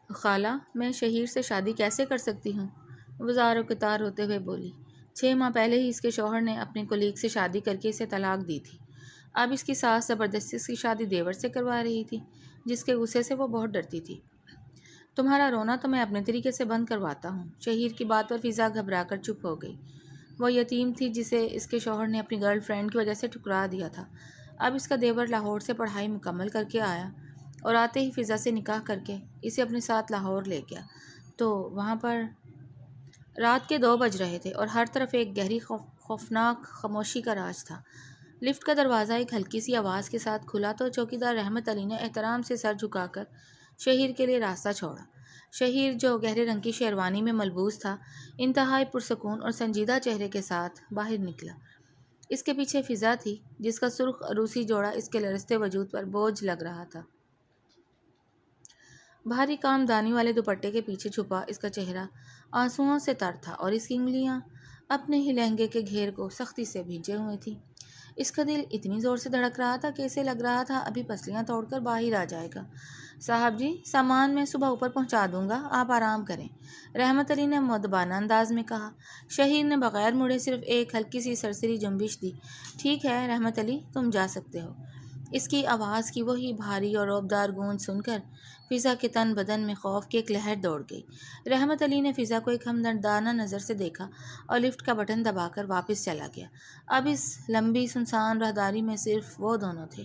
خالہ، میں شہیر سے شادی کیسے کر سکتی ہوں؟ وہ زار و کتار ہوتے ہوئے بولی۔ 6 ماہ پہلے ہی اس کے شوہر نے اپنے کولیگ سے شادی کر کے اسے طلاق دی تھی۔ اب اس کی ساس زبردستی اس کی شادی دیور سے کروا رہی تھی، جس کے غصے سے وہ بہت ڈرتی تھی۔ تمہارا رونا تو میں اپنے طریقے سے بند کرواتا ہوں۔ شہیر کی بات پر فضا گھبرا کر چپ ہو گئی۔ وہ یتیم تھی جسے اس کے شوہر نے اپنی گرل فرینڈ کی وجہ سے ٹھکرا دیا تھا۔ اب اس کا دیور لاہور سے پڑھائی مکمل کر کے آیا اور آتے ہی فضا سے نکاح کر کے اسے اپنے ساتھ لاہور لے گیا، تو وہاں پر رات کے 2 بج رہے تھے اور ہر طرف ایک گہری خوفناک خاموشی کا راج تھا۔ لفٹ کا دروازہ ایک ہلکی سی آواز کے ساتھ کھلا تو چوکیدار رحمت علی نے احترام سے سر جھکا کر شہیر کے لیے راستہ چھوڑا۔ شہیر، جو گہرے رنگ کی شیروانی میں ملبوس تھا، انتہائی پرسکون اور سنجیدہ چہرے کے ساتھ باہر نکلا۔ اس کے پیچھے فضا تھی، جس کا سرخ عروسی جوڑا اس کے لرزتے وجود پر بوجھ لگ رہا تھا۔ بھاری کام دانی والے دوپٹے کے پیچھے چھپا اس کا چہرہ آنسوؤں سے تر تھا اور اس کی انگلیاں اپنے ہی لہنگے کے گھیر کو سختی سے بھینجے ہوئے تھیں۔ اس کا دل اتنی زور سے دھڑک رہا تھا کہ اسے لگ رہا تھا ابھی پسلیاں توڑ کر باہر آ جائے گا۔ صاحب جی، سامان میں صبح اوپر پہنچا دوں گا، آپ آرام کریں، رحمت علی نے مؤدبانہ انداز میں کہا۔ شہیر نے بغیر مڑے صرف ایک ہلکی سی سرسری جنبش دی۔ ٹھیک ہے رحمت علی، تم جا سکتے ہو۔ اس کی آواز کی وہی بھاری اور رعبدار گونج سن کر فضا کے تن بدن میں خوف کی ایک لہر دوڑ گئی۔ رحمت علی نے فضا کو ایک ہمدردانہ نظر سے دیکھا اور لفٹ کا بٹن دبا کر واپس چلا گیا۔ اب اس لمبی سنسان راہداری میں صرف وہ دونوں تھے۔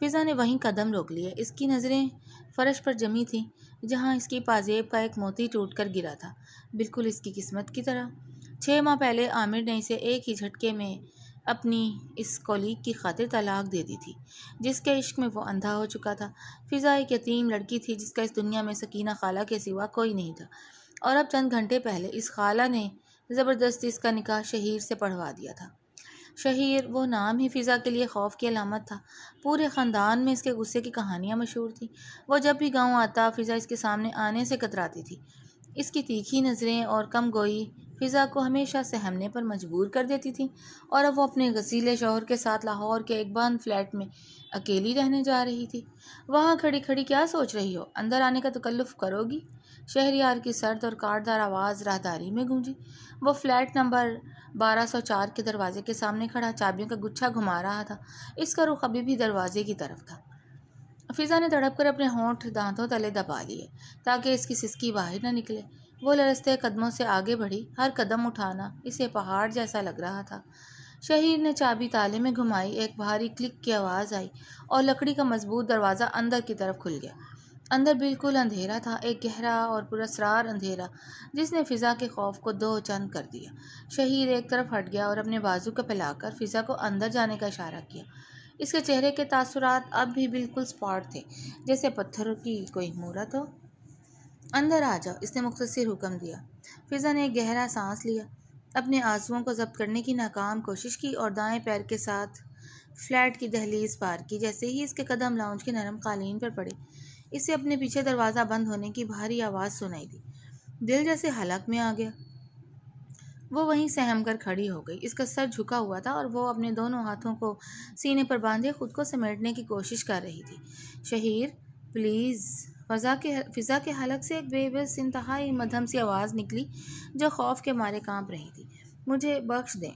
فضا نے وہیں قدم روک لیے۔ اس کی نظریں فرش پر جمی تھیں جہاں اس کی پازیب کا ایک موتی ٹوٹ کر گرا تھا، بالکل اس کی قسمت کی طرح۔ 6 ماہ پہلے عامر نے اسے ایک ہی جھٹکے میں اپنی اس کولیگ کی خاطر طلاق دے دی تھی، جس کے عشق میں وہ اندھا ہو چکا تھا۔ فضا ایک یتیم لڑکی تھی جس کا اس دنیا میں سکینہ خالہ کے سوا کوئی نہیں تھا، اور اب چند گھنٹے پہلے اس خالہ نے زبردستی اس کا نکاح شہیر سے پڑھوا دیا تھا۔ شہیر، وہ نام ہی فضا کے لیے خوف کی علامت تھا۔ پورے خاندان میں اس کے غصے کی کہانیاں مشہور تھیں۔ وہ جب بھی گاؤں آتا، فضا اس کے سامنے آنے سے کتراتی تھی۔ اس کی تیکھی نظریں اور کم گوئی فضا کو ہمیشہ سہمنے پر مجبور کر دیتی تھیں، اور اب وہ اپنے غسیلے شوہر کے ساتھ لاہور کے ایک بند فلیٹ میں اکیلی رہنے جا رہی تھی۔ وہاں کھڑی کھڑی کیا سوچ رہی ہو؟ اندر آنے کا تکلف کرو گی؟ شہریار کی سرد اور کاٹدار آواز راہداری میں گونجی۔ وہ فلیٹ نمبر 1204 کے دروازے کے سامنے کھڑا چابیوں کا گچھا گھما رہا تھا۔ اس کا رخ ابھی بھی دروازے کی طرف تھا۔ فضا نے تڑپ کر اپنے ہونٹ دانتوں تلے دبا لیے تاکہ اس کی سسکی باہر نہ نکلے۔ وہ لرزتے قدموں سے آگے بڑھی، ہر قدم اٹھانا اسے پہاڑ جیسا لگ رہا تھا۔ شہیر نے چابی تالے میں گھمائی، ایک بھاری کلک کی آواز آئی اور لکڑی کا مضبوط دروازہ اندر کی طرف کھل گیا۔ اندر بالکل اندھیرا تھا، ایک گہرا اور پراسرار اندھیرا جس نے فضا کے خوف کو دو چند کر دیا۔ شہیر ایک طرف ہٹ گیا اور اپنے بازو کو پھیلا کر فضا کو اندر جانے کا اشارہ کیا۔ اس کے چہرے کے تاثرات اب بھی بالکل سپاٹ تھے، جیسے پتھر کی کوئی مورت ہو۔ اندر آ جاؤ، اس نے مختصر حکم دیا۔ فضا نے ایک گہرا سانس لیا، اپنے آنسوؤں کو ضبط کرنے کی ناکام کوشش کی اور دائیں پیر کے ساتھ فلیٹ کی دہلیز پار کی۔ جیسے ہی اس کے قدم لاؤنج کے نرم قالین پر پڑے، اسے اپنے پیچھے دروازہ بند ہونے کی بھاری آواز سنائی دی۔ دل جیسے حلق میں آ گیا۔ وہ وہیں سہم کر کھڑی ہو گئی۔ اس کا سر جھکا ہوا تھا اور وہ اپنے دونوں ہاتھوں کو سینے پر باندھے خود کو سمیٹنے کی کوشش کر رہی تھی۔ شہیر، پلیز۔ فضا کے حلق سے ایک بے بس انتہائی مدھم سی آواز نکلی جو خوف کے مارے کانپ رہی تھی۔ مجھے بخش دیں،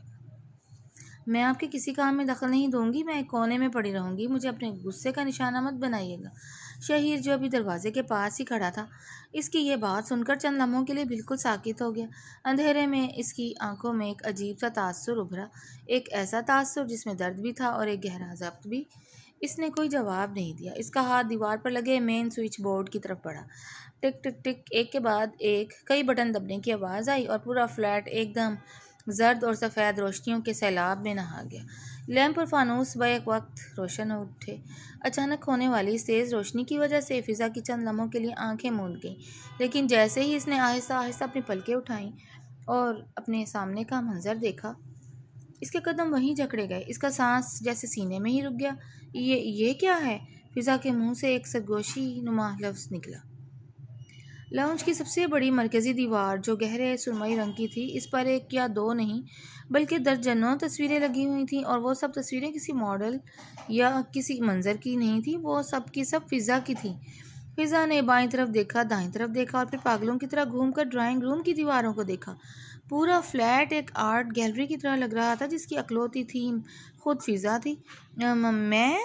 میں آپ کے کسی کام میں دخل نہیں دوں گی، میں ایک کونے میں پڑی رہوں گی، مجھے اپنے غصے کا نشانہ مت بنائیے گا۔ شہیر، جو ابھی دروازے کے پاس ہی کھڑا تھا، اس کی یہ بات سن کر چند لمحوں کے لیے بالکل ساکت ہو گیا۔ اندھیرے میں اس کی آنکھوں میں ایک عجیب سا تاثر ابھرا، ایک ایسا تاثر جس میں درد بھی تھا اور ایک گہرا ضبط بھی۔ اس نے کوئی جواب نہیں دیا۔ اس کا ہاتھ دیوار پر لگے مین سوئچ بورڈ کی طرف بڑھا۔ ٹک ٹک ٹک، ایک کے بعد ایک کئی بٹن دبنے کی آواز آئی اور پورا فلیٹ ایک دم زرد اور سفید روشنیوں کے سیلاب میں نہا گیا۔ لیمپ اور فانوس بیک وقت روشن ہو اٹھے۔ اچانک ہونے والی اس تیز روشنی کی وجہ سے فضا کی چند لمحوں کے لیے آنکھیں موند گئیں، لیکن جیسے ہی اس نے آہستہ آہستہ اپنی پلکیں اٹھائیں اور اپنے سامنے کا منظر دیکھا، اس کے قدم وہیں جکڑے گئے۔ اس کا سانس جیسے سینے میں ہی رک گیا۔ یہ کیا ہے؟ فضا کے منہ سے ایک سرگوشی نما لفظ نکلا۔ لاؤنج کی سب سے بڑی مرکزی دیوار جو گہرے سرمئی رنگ کی تھی، اس پر ایک یا دو نہیں بلکہ درجنوں تصویریں لگی ہوئی تھیں، اور وہ سب تصویریں کسی ماڈل یا کسی منظر کی نہیں تھیں، وہ سب کی سب فضا کی تھیں۔ فضا نے بائیں طرف دیکھا، دائیں طرف دیکھا اور پھر پاگلوں کی طرح گھوم کر ڈرائنگ روم کی دیواروں کو دیکھا۔ پورا فلیٹ ایک آرٹ گیلری کی طرح لگ رہا تھا جس کی اکلوتی تھیم خود فضا تھی۔ میں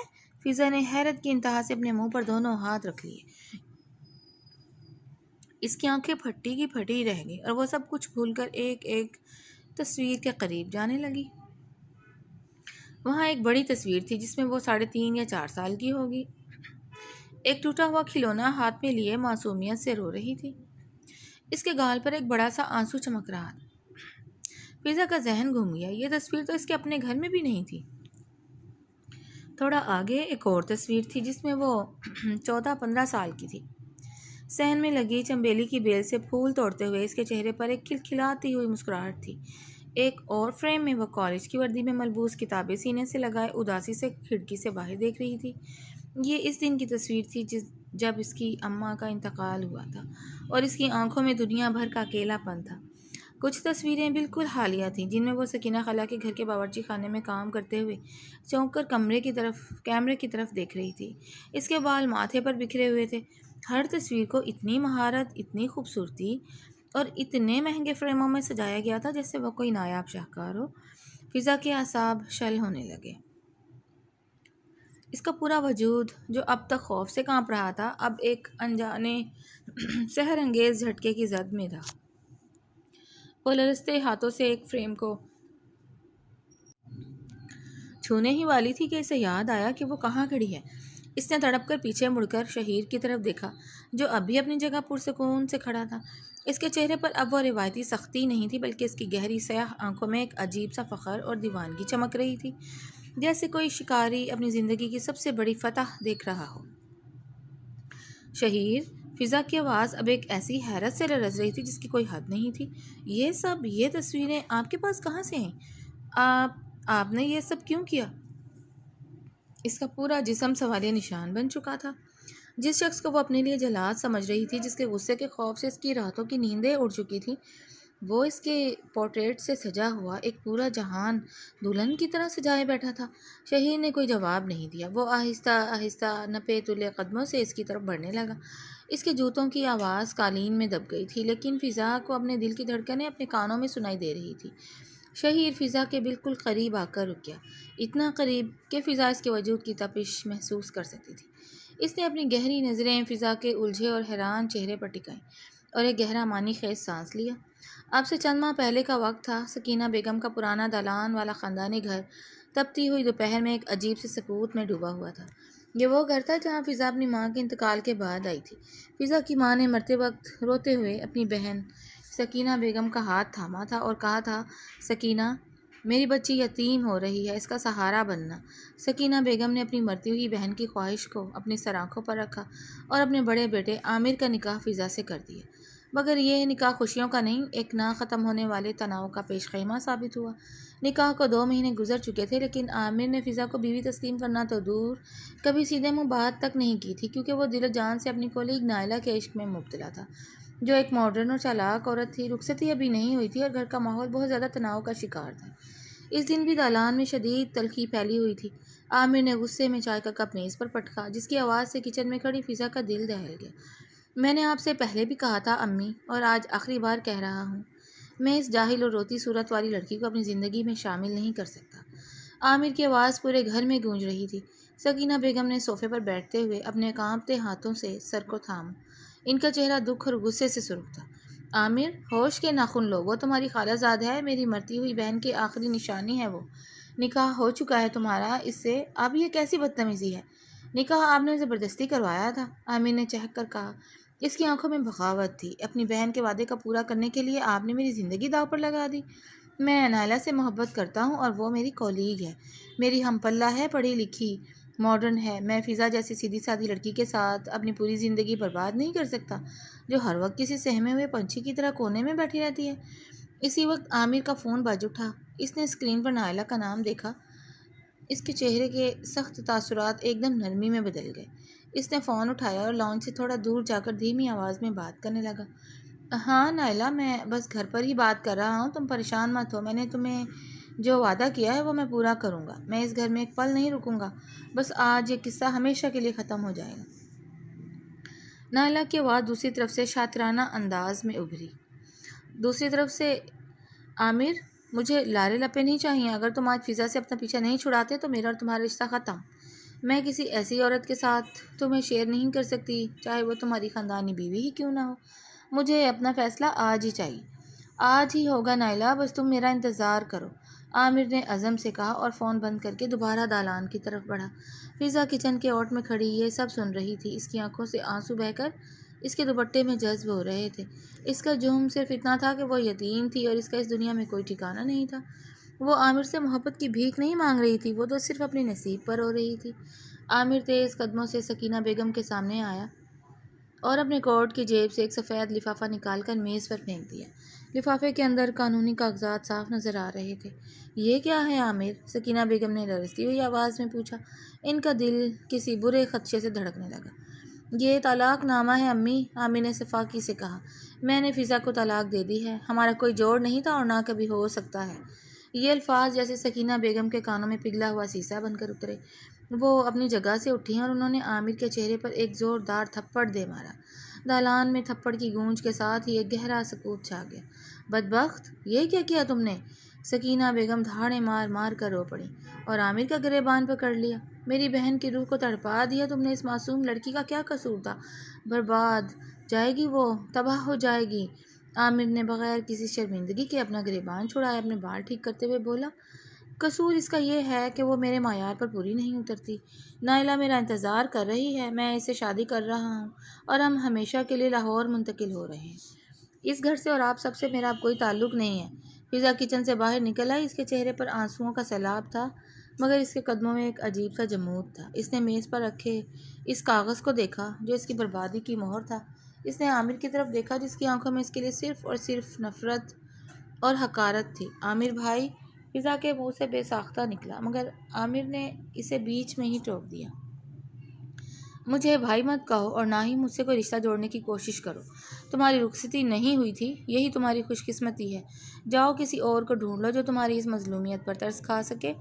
فضا نے حیرت کی انتہا سے اپنے منہ پر دونوں ہاتھ رکھ لیے۔ اس کی آنکھیں پھٹی کی پھٹی رہ گئی اور وہ سب کچھ بھول کر ایک ایک تصویر کے قریب جانے لگی۔ وہاں ایک بڑی تصویر تھی جس میں وہ 3.5 یا 4 سال کی ہوگی۔ ایک ٹوٹا ہوا کھلونا ہاتھ میں لیے معصومیت سے رو رہی تھی۔ اس کے گال پر ایک بڑا سا آنسو چمک رہا تھا۔ فضا کا ذہن گھوم گیا، یہ تصویر تو اس کے اپنے گھر میں بھی نہیں تھی۔ تھوڑا آگے ایک اور تصویر تھی جس میں وہ 14-15 سال کی تھی۔ صحن میں لگی چنبیلی کی بیل سے پھول توڑتے ہوئے اس کے چہرے پر ایک کھلکھلاتی ہوئی مسکراہٹ تھی۔ ایک اور فریم میں وہ کالج کی وردی میں ملبوس کتابیں سینے سے لگائے اداسی سے کھڑکی سے باہر دیکھ رہی تھی۔ یہ اس دن کی تصویر تھی جب اس کی اماں کا انتقال ہوا تھا اور اس کی آنکھوں میں دنیا بھر کا اکیلا پن تھا۔ کچھ تصویریں بالکل حالیہ تھیں جن میں وہ سکینہ خالہ کے گھر کے باورچی خانے میں کام کرتے ہوئے چونک کر کیمرے کی طرف دیکھ رہی تھی۔ اس کے بال ماتھے پر بکھرے ہوئے تھے۔ ہر تصویر کو اتنی مہارت، اتنی خوبصورتی اور اتنے مہنگے فریموں میں سجایا گیا تھا جیسے وہ کوئی نایاب شاہکار ہو۔ فضا کے اعصاب شل ہونے لگے۔ اس کا پورا وجود جو اب تک خوف سے کانپ رہا تھا اب ایک انجانے سحر انگیز جھٹکے کی زد میں تھا۔ وہ لرزتے ہاتھوں سے ایک فریم کو چھونے ہی والی تھی کہ اسے یاد آیا کہ وہ کہاں کھڑی ہے۔ اس نے تڑپ کر پیچھے مڑ کر شہیر کی طرف دیکھا جو اب بھی اپنی جگہ پرسکون سے کھڑا تھا۔ اس کے چہرے پر اب وہ روایتی سختی نہیں تھی بلکہ اس کی گہری سیاہ آنکھوں میں ایک عجیب سا فخر اور دیوانگی چمک رہی تھی، جیسے کوئی شکاری اپنی زندگی کی سب سے بڑی فتح دیکھ رہا ہو۔ شہیر، فضا کی آواز اب ایک ایسی حیرت سے لرز رہی تھی جس کی کوئی حد نہیں تھی۔ یہ تصویریں آپ کے پاس کہاں سے ہیں؟ آپ نے یہ سب کیوں کیا؟ اس کا پورا جسم سوالیہ نشان بن چکا تھا۔ جس شخص کو وہ اپنے لیے جلاد سمجھ رہی تھی، جس کے غصے کے خوف سے اس کی راتوں کی نیندیں اڑ چکی تھیں، وہ اس کے پورٹریٹ سے سجا ہوا ایک پورا جہان دلہن کی طرح سجائے بیٹھا تھا۔ شہیر نے کوئی جواب نہیں دیا۔ وہ آہستہ آہستہ نپے تلے قدموں سے اس کی طرف بڑھنے لگا۔ اس کے جوتوں کی آواز قالین میں دب گئی تھی لیکن فضا کو اپنے دل کی دھڑکنیں اپنے کانوں میں سنائی دے رہی تھی۔ شہیر فضا کے بالکل قریب آ کر رک گیا، اتنا قریب کہ فضا اس کے وجود کی تپش محسوس کر سکتی تھی۔ اس نے اپنی گہری نظریں فضا کے الجھے اور حیران چہرے پر ٹکائیں اور ایک گہرا معنی خیز سانس لیا۔ اب سے چند ماہ پہلے کا وقت تھا۔ سکینہ بیگم کا پرانا دالان والا خاندانی گھر تپتی ہوئی دوپہر میں ایک عجیب سے سکوت میں ڈوبا ہوا تھا۔ یہ وہ گھر تھا جہاں فضا اپنی ماں کے انتقال کے بعد آئی تھی۔ فضا کی ماں نے مرتے وقت روتے ہوئے اپنی بہن سکینہ بیگم کا ہاتھ تھاما تھا اور کہا تھا، سکینہ، میری بچی یتیم ہو رہی ہے، اس کا سہارا بننا۔ سکینہ بیگم نے اپنی مرتی ہوئی بہن کی خواہش کو اپنی سر آنکھوں پر رکھا اور اپنے بڑے بیٹے عامر کا نکاح فضا سے کر دیا۔ مگر یہ نکاح خوشیوں کا نہیں، ایک نہ ختم ہونے والے تناؤ کا پیش خیمہ ثابت ہوا۔ نکاح کو 2 مہینے گزر چکے تھے لیکن عامر نے فضا کو بیوی تسلیم کرنا تو دور، کبھی سیدھے منہ بات تک نہیں کی تھی کیونکہ وہ دل و جان سے اپنی کولیگ نائلہ کے عشق میں مبتلا تھا جو ایک ماڈرن اور چالاک عورت تھی۔ رخصتی ابھی نہیں ہوئی تھی اور گھر کا ماحول بہت زیادہ تناؤ کا شکار تھا۔ اس دن بھی دالان میں شدید تلخی پھیلی ہوئی تھی۔ عامر نے غصے میں چائے کا کپ میز پر پٹکا جس کی آواز سے کچن میں کھڑی فضا کا دل دہل گیا۔ میں نے آپ سے پہلے بھی کہا تھا امی، اور آج آخری بار کہہ رہا ہوں، میں اس جاہل اور روتی صورت والی لڑکی کو اپنی زندگی میں شامل نہیں کر سکتا۔ عامر کی آواز پورے گھر میں گونج رہی تھی۔ سکینہ بیگم نے صوفے پر بیٹھتے ہوئے اپنے کانپتے ہاتھوں سے سر کو تھاما۔ ان کا چہرہ دکھ اور غصے سے سرخ تھا۔ عامر، ہوش کے ناخن لو، وہ تمہاری خالہ زاد ہے، میری مرتی ہوئی بہن کی آخری نشانی ہے وہ۔ نکاح ہو چکا ہے تمہارا اس سے، اب یہ کیسی بدتمیزی ہے؟ نکاح آپ نے زبردستی کروایا تھا، عامر نے چہک کر کہا۔ اس کی آنکھوں میں بغاوت تھی۔ اپنی بہن کے وعدے کا پورا کرنے کے لیے آپ نے میری زندگی داؤ پر لگا دی۔ میں نائلہ سے محبت کرتا ہوں اور وہ میری کولیگ ہے، میری ہم پلہ ہے، پڑھی لکھی، ماڈرن ہے۔ میں فضا جیسی سیدھی سادھی لڑکی کے ساتھ اپنی پوری زندگی برباد نہیں کر سکتا جو ہر وقت کسی سہمے ہوئے پنچھی کی طرح کونے میں بیٹھی رہتی ہے۔ اسی وقت عامر کا فون بج اٹھا۔ اس نے اسکرین پر نائلہ کا نام دیکھا۔ اس کے چہرے کے سخت تاثرات ایک دم نرمی میں بدل گئے۔ اس نے فون اٹھایا اور لاؤنج سے تھوڑا دور جا کر دھیمی آواز میں بات کرنے لگا۔ ہاں نائلہ، میں بس گھر پر ہی بات کر رہا ہوں، تم پریشان مت ہو، میں نے تمہیں جو وعدہ کیا ہے وہ میں پورا کروں گا۔ میں اس گھر میں ایک پل نہیں رکوں گا، بس آج یہ قصہ ہمیشہ کے لیے ختم ہو جائے گا۔ نائلہ کی آواز دوسری طرف سے شاطرانہ انداز میں ابھری۔ دوسری طرف سے عامر، مجھے لارے لپے نہیں چاہیے۔ اگر تم آج فضا سے اپنا پیچھا نہیں چھڑاتے تو میرا اور تمہارا رشتہ ختم۔ میں کسی ایسی عورت کے ساتھ تمہیں شیئر نہیں کر سکتی، چاہے وہ تمہاری خاندانی بیوی ہی کیوں نہ ہو۔ مجھے اپنا فیصلہ آج ہی چاہیے۔ آج ہی ہوگا نائلہ، بس تم میرا انتظار کرو، عامر نے عزم سے کہا اور فون بند کر کے دوبارہ دالان کی طرف بڑھا۔ فضا کچن کے اوٹ میں کھڑی یہ سب سن رہی تھی۔ اس کی آنکھوں سے آنسو بہہ کر اس کے دوپٹے میں جذب ہو رہے تھے۔ اس کا جرم صرف اتنا تھا کہ وہ یتیم تھی اور اس کا اس دنیا میں کوئی ٹھکانہ نہیں تھا۔ وہ عامر سے محبت کی بھیک نہیں مانگ رہی تھی، وہ تو صرف اپنے نصیب پر رو رہی تھی۔ عامر تیز قدموں سے سکینہ بیگم کے سامنے آیا اور اپنے کوٹ کی جیب سے ایک سفید لفافہ نکال کر میز پر پھینک دیا۔ لفافے کے اندر قانونی کاغذات صاف نظر آ رہے تھے۔ یہ کیا ہے عامر؟ سکینہ بیگم نے لرزتی ہوئی آواز میں پوچھا۔ ان کا دل کسی برے خدشے سے دھڑکنے لگا۔ یہ طلاق نامہ ہے امی، عامر نے شفقت سے کہا۔ میں نے فضا کو طلاق دے دی ہے، ہمارا کوئی جوڑ نہیں تھا اور نہ کبھی ہو سکتا ہے۔ یہ الفاظ جیسے سکینہ بیگم کے کانوں میں پگھلا ہوا سیسا بن کر اترے۔ وہ اپنی جگہ سے اٹھیں اور انہوں نے عامر کے چہرے پر ایک زوردار تھپڑ دے مارا۔ دالان میں تھپڑ کی گونج کے ساتھ ہی ایک گہرا سکوت چھا گیا۔ بدبخت، یہ کیا کیا تم نے؟ سکینہ بیگم دھاڑیں مار مار کر رو پڑیں اور عامر کا گریبان پکڑ لیا۔ میری بہن کی روح کو تڑپا دیا تم نے۔ اس معصوم لڑکی کا کیا قصور تھا؟ برباد جائے گی، وہ تباہ ہو جائے گی۔ عامر نے بغیر کسی شرمندگی کے اپنا گریبان چھڑایا، اپنے بال ٹھیک کرتے ہوئے بولا، قصور اس کا یہ ہے کہ وہ میرے معیار پر پوری نہیں اترتی۔ نائلہ میرا انتظار کر رہی ہے، میں اسے شادی کر رہا ہوں اور ہم ہمیشہ کے لیے لاہور منتقل ہو رہے ہیں۔ اس گھر سے اور آپ سب سے میرا اب کوئی تعلق نہیں ہے۔ فضا کچن سے باہر نکل آئی۔ اس کے چہرے پر آنسوؤں کا سیلاب تھا، مگر اس کے قدموں میں ایک عجیب سا جمود تھا۔ اس نے میز پر رکھے اس کاغذ کو دیکھا جو اس کی بربادی کی مہر تھا۔ اس نے عامر کی طرف دیکھا جس کی آنکھوں میں اس کے لیے صرف اور صرف نفرت اور حقارت تھی۔ عامر بھائی، فضا کے منہ سے بے ساختہ نکلا، مگر عامر نے اسے بیچ میں ہی ٹوک دیا۔ مجھے بھائی مت کہو اور نہ ہی مجھ سے کوئی رشتہ جوڑنے کی کوشش کرو۔ تمہاری رخصتی نہیں ہوئی تھی، یہی تمہاری خوش قسمتی ہے۔ جاؤ کسی اور کو ڈھونڈ لو جو تمہاری اس مظلومیت پر ترس کھا سکے۔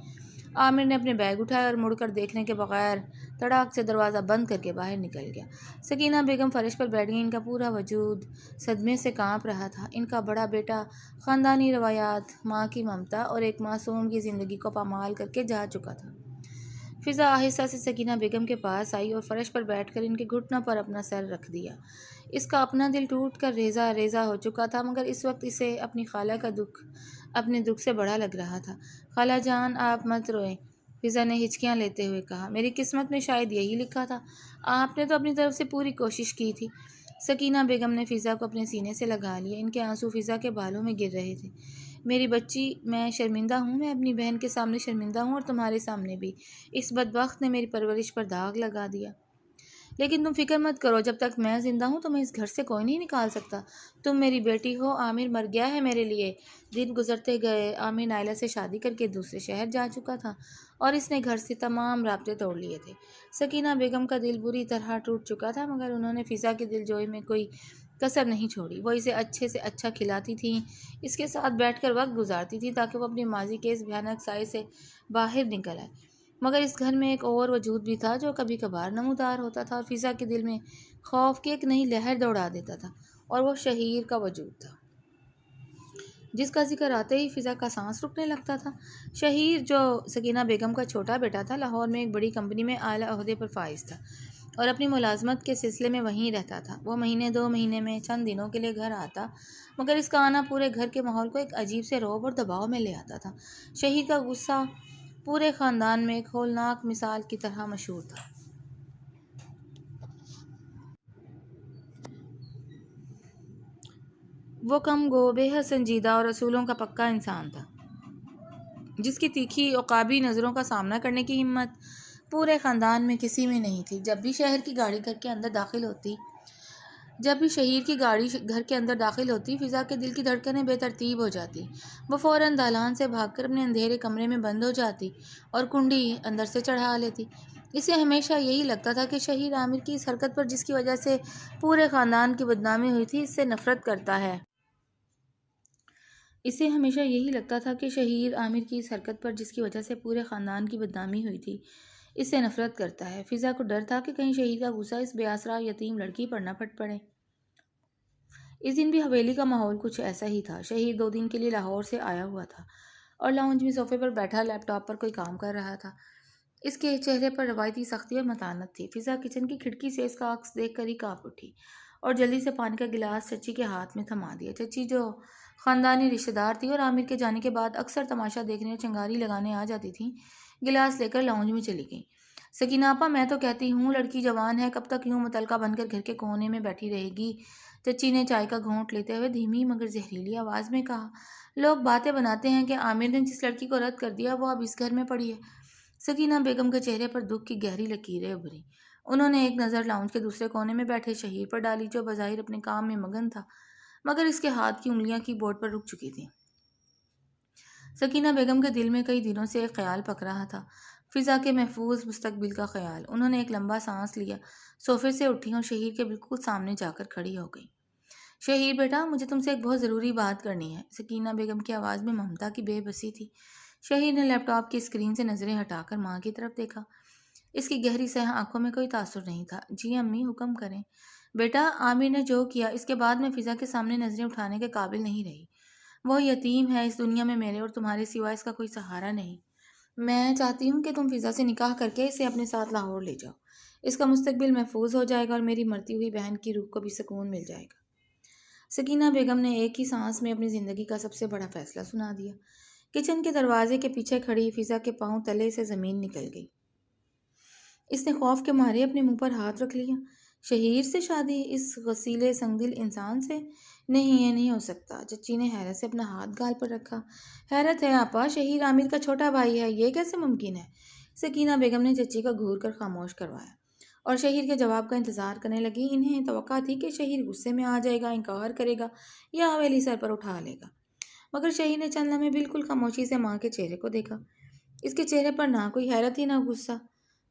عامر نے اپنے بیگ اٹھائے اور مڑ کر دیکھنے کے بغیر تڑاک سے دروازہ بند کر کے باہر نکل گیا۔ سکینہ بیگم فرش پر بیٹھ گئی۔ ان کا پورا وجود صدمے سے کانپ رہا تھا۔ ان کا بڑا بیٹا خاندانی روایات، ماں کی ممتا اور ایک معصوم کی زندگی کو پامال کر کے جا چکا تھا۔ فضا آہستہ سے سکینہ بیگم کے پاس آئی اور فرش پر بیٹھ کر ان کے گھٹنوں پر اپنا سر رکھ دیا۔ اس کا اپنا دل ٹوٹ کر ریزہ ریزہ ہو چکا تھا، مگر اس وقت اسے اپنی خالہ کا دکھ اپنے دکھ سے بڑا لگ رہا تھا۔ خالہ جان، آپ مت روئیں، فضا نے ہچکیاں لیتے ہوئے کہا۔ میری قسمت میں شاید یہی لکھا تھا۔ آپ نے تو اپنی طرف سے پوری کوشش کی تھی۔ سکینہ بیگم نے فضا کو اپنے سینے سے لگا لیا۔ ان کے آنسو فضا کے بالوں میں گر رہے تھے۔ میری بچی، میں شرمندہ ہوں، میں اپنی بہن کے سامنے شرمندہ ہوں اور تمہارے سامنے بھی۔ اس بدبخت نے میری پرورش پر داغ لگا دیا۔ لیکن تم فکر مت کرو، جب تک میں زندہ ہوں تمہیں اس گھر سے کوئی نہیں نکال سکتا۔ تم میری بیٹی ہو، عامر مر گیا ہے میرے لیے۔ دن گزرتے گئے۔ عامر نائلہ سے شادی کر کے دوسرے شہر جا چکا تھا اور اس نے گھر سے تمام رابطے توڑ لیے تھے۔ سکینہ بیگم کا دل بری طرح ٹوٹ چکا تھا، مگر انہوں نے فضا کی دل جوئی میں کوئی کسر نہیں چھوڑی۔ وہ اسے اچھے سے اچھا کھلاتی تھیں، اس کے ساتھ بیٹھ کر وقت گزارتی تھیں تاکہ وہ اپنے ماضی کے اس بھیانک سائے سے باہر نکل آئے۔ مگر اس گھر میں ایک اور وجود بھی تھا جو کبھی کبھار نمودار ہوتا تھا اور فضا کے دل میں خوف کی ایک نئی لہر دوڑا دیتا تھا، اور وہ شہیر کا وجود تھا، جس کا ذکر آتے ہی فضا کا سانس رکنے لگتا تھا۔ شہیر، جو سکینہ بیگم کا چھوٹا بیٹا تھا، لاہور میں ایک بڑی کمپنی میں اعلیٰ عہدے پر فائز تھا اور اپنی ملازمت کے سلسلے میں وہیں رہتا تھا۔ وہ مہینے دو مہینے میں چند دنوں کے لیے گھر آتا، مگر اس کا آنا پورے گھر کے ماحول کو ایک عجیب سے رعب اور دباؤ میں لے آتا تھا۔ شہیر کا غصہ پورے خاندان میں ایک ہولناک مثال کی طرح مشہور تھا۔ وہ کم گو، بے حد سنجیدہ اور اصولوں کا پکا انسان تھا، جس کی تیکھی عقابی نظروں کا سامنا کرنے کی ہمت پورے خاندان میں کسی میں نہیں تھی۔ جب بھی شہیر کی گاڑی گھر کے اندر داخل ہوتی، فضا کے دل کی دھڑکنیں بے ترتیب ہو جاتی۔ وہ فوراً دالان سے بھاگ کر اپنے اندھیرے کمرے میں بند ہو جاتی اور کنڈی اندر سے چڑھا لیتی۔ اسے ہمیشہ یہی لگتا تھا کہ شہیر عامر کی اس حرکت پر جس کی وجہ سے پورے خاندان کی بدنامی ہوئی تھی، اس سے نفرت کرتا ہے۔ اسے ہمیشہ یہی لگتا تھا کہ شہیر عامر کی اس حرکت پر جس کی وجہ سے پورے خاندان کی بدنامی ہوئی تھی، اس سے نفرت کرتا ہے۔ فضا کو ڈر تھا کہ کہیں شہیر کا غصہ اس بے آسرا یتیم لڑکی پر نہ پھٹ پڑے۔ اس دن بھی حویلی کا ماحول کچھ ایسا ہی تھا۔ شہیر 2 دن کے لیے لاہور سے آیا ہوا تھا اور لاؤنج میں صوفے پر بیٹھا لیپ ٹاپ پر کوئی کام کر رہا تھا۔ اس کے چہرے پر روایتی سختی اور متانت تھی۔ فضا کچن کی کھڑکی سے اس کا عکس دیکھ کر ہی کانپ اٹھی اور جلدی سے پانی کا گلاس چچی کے ہاتھ میں تھما دیا۔ چچی جو خاندانی رشتہ دار تھی اور عامر کے جانے کے بعد اکثر تماشا دیکھنے اور چنگاری لگانے آ جاتی تھیں، گلاس لے کر لاؤنج میں چلی گئیں۔ سکینہ آپا، میں تو کہتی ہوں لڑکی جوان ہے، کب تک یوں متعلقہ بن کر گھر کے کونے میں بیٹھی رہے گی؟ چچی نے چائے کا گھونٹ لیتے ہوئے دھیمی مگر زہریلی آواز میں کہا۔ لوگ باتیں بناتے ہیں کہ عامر نے جس لڑکی کو رد کر دیا وہ اب اس گھر میں پڑی ہے۔ سکینہ بیگم کے چہرے پر دکھ کی گہری لکیریں ابھریں۔ انہوں نے ایک نظر لاؤنج کے دوسرے کونے میں بیٹھے شہیر پر ڈالی، جو بظاہر اپنے کام میں مگن تھا مگر اس کے ہاتھ کی انگلیاں کی بورڈ پر رک چکی تھیں۔ سکینہ بیگم کے دل میں کئی دنوں سے ایک خیال پک رہا تھا، فضا کے محفوظ مستقبل کا خیال۔ انہوں نے ایک لمبا سانس لیا، صوفے سے اٹھی اور شہیر کے بالکل سامنے جا کر کھڑی ہو گئی۔ شہیر بیٹا، مجھے تم سے ایک بہت ضروری بات کرنی ہے۔ سکینہ بیگم کی آواز میں ممتا کی بے بسی تھی۔ شہیر نے لیپ ٹاپ کی اسکرین سے نظریں ہٹا کر ماں کی طرف دیکھا۔ اس کی گہری سیاہ آنکھوں میں کوئی تاثر نہیں تھا۔ جی امی، حکم کریں۔ بیٹا، عامر نے جو کیا اس کے بعد میں فضا کے سامنے نظریں اٹھانے کے قابل نہیں رہی۔ وہ یتیم ہے، اس دنیا میں میرے اور تمہارے سوا اس کا کوئی سہارا نہیں۔ میں چاہتی ہوں کہ تم فضا سے نکاح کر کے اسے اپنے ساتھ لاہور لے جاؤ۔ اس کا مستقبل محفوظ ہو جائے گا اور میری مرتی ہوئی بہن کی روح کو بھی سکون مل جائے گا۔ سکینہ بیگم نے ایک ہی سانس میں اپنی زندگی کا سب سے بڑا فیصلہ سنا دیا۔ کچن کے دروازے کے پیچھے کھڑی فضا کے پاؤں تلے سے زمین نکل گئی۔ اس نے خوف کے مارے اپنے منہ پر ہاتھ رکھ لیا۔ شہیر سے شادی؟ اس غسیلے سنگدل انسان سے؟ نہیں، یہ نہیں ہو سکتا۔ چچی نے حیرت سے اپنا ہاتھ گال پر رکھا۔ حیرت ہے آپا، شہیر عامر کا چھوٹا بھائی ہے، یہ کیسے ممکن ہے؟ سکینہ بیگم نے چچی کا گھور کر خاموش کروایا اور شہیر کے جواب کا انتظار کرنے لگی۔ انہیں توقع تھی کہ شہیر غصے میں آ جائے گا، انکار کرے گا یا حویلی سر پر اٹھا لے گا، مگر شہیر نے چند لمحے بالکل خاموشی سے ماں کے چہرے کو دیکھا۔ اس کے چہرے پر نہ کوئی حیرت ہی نہ غصہ۔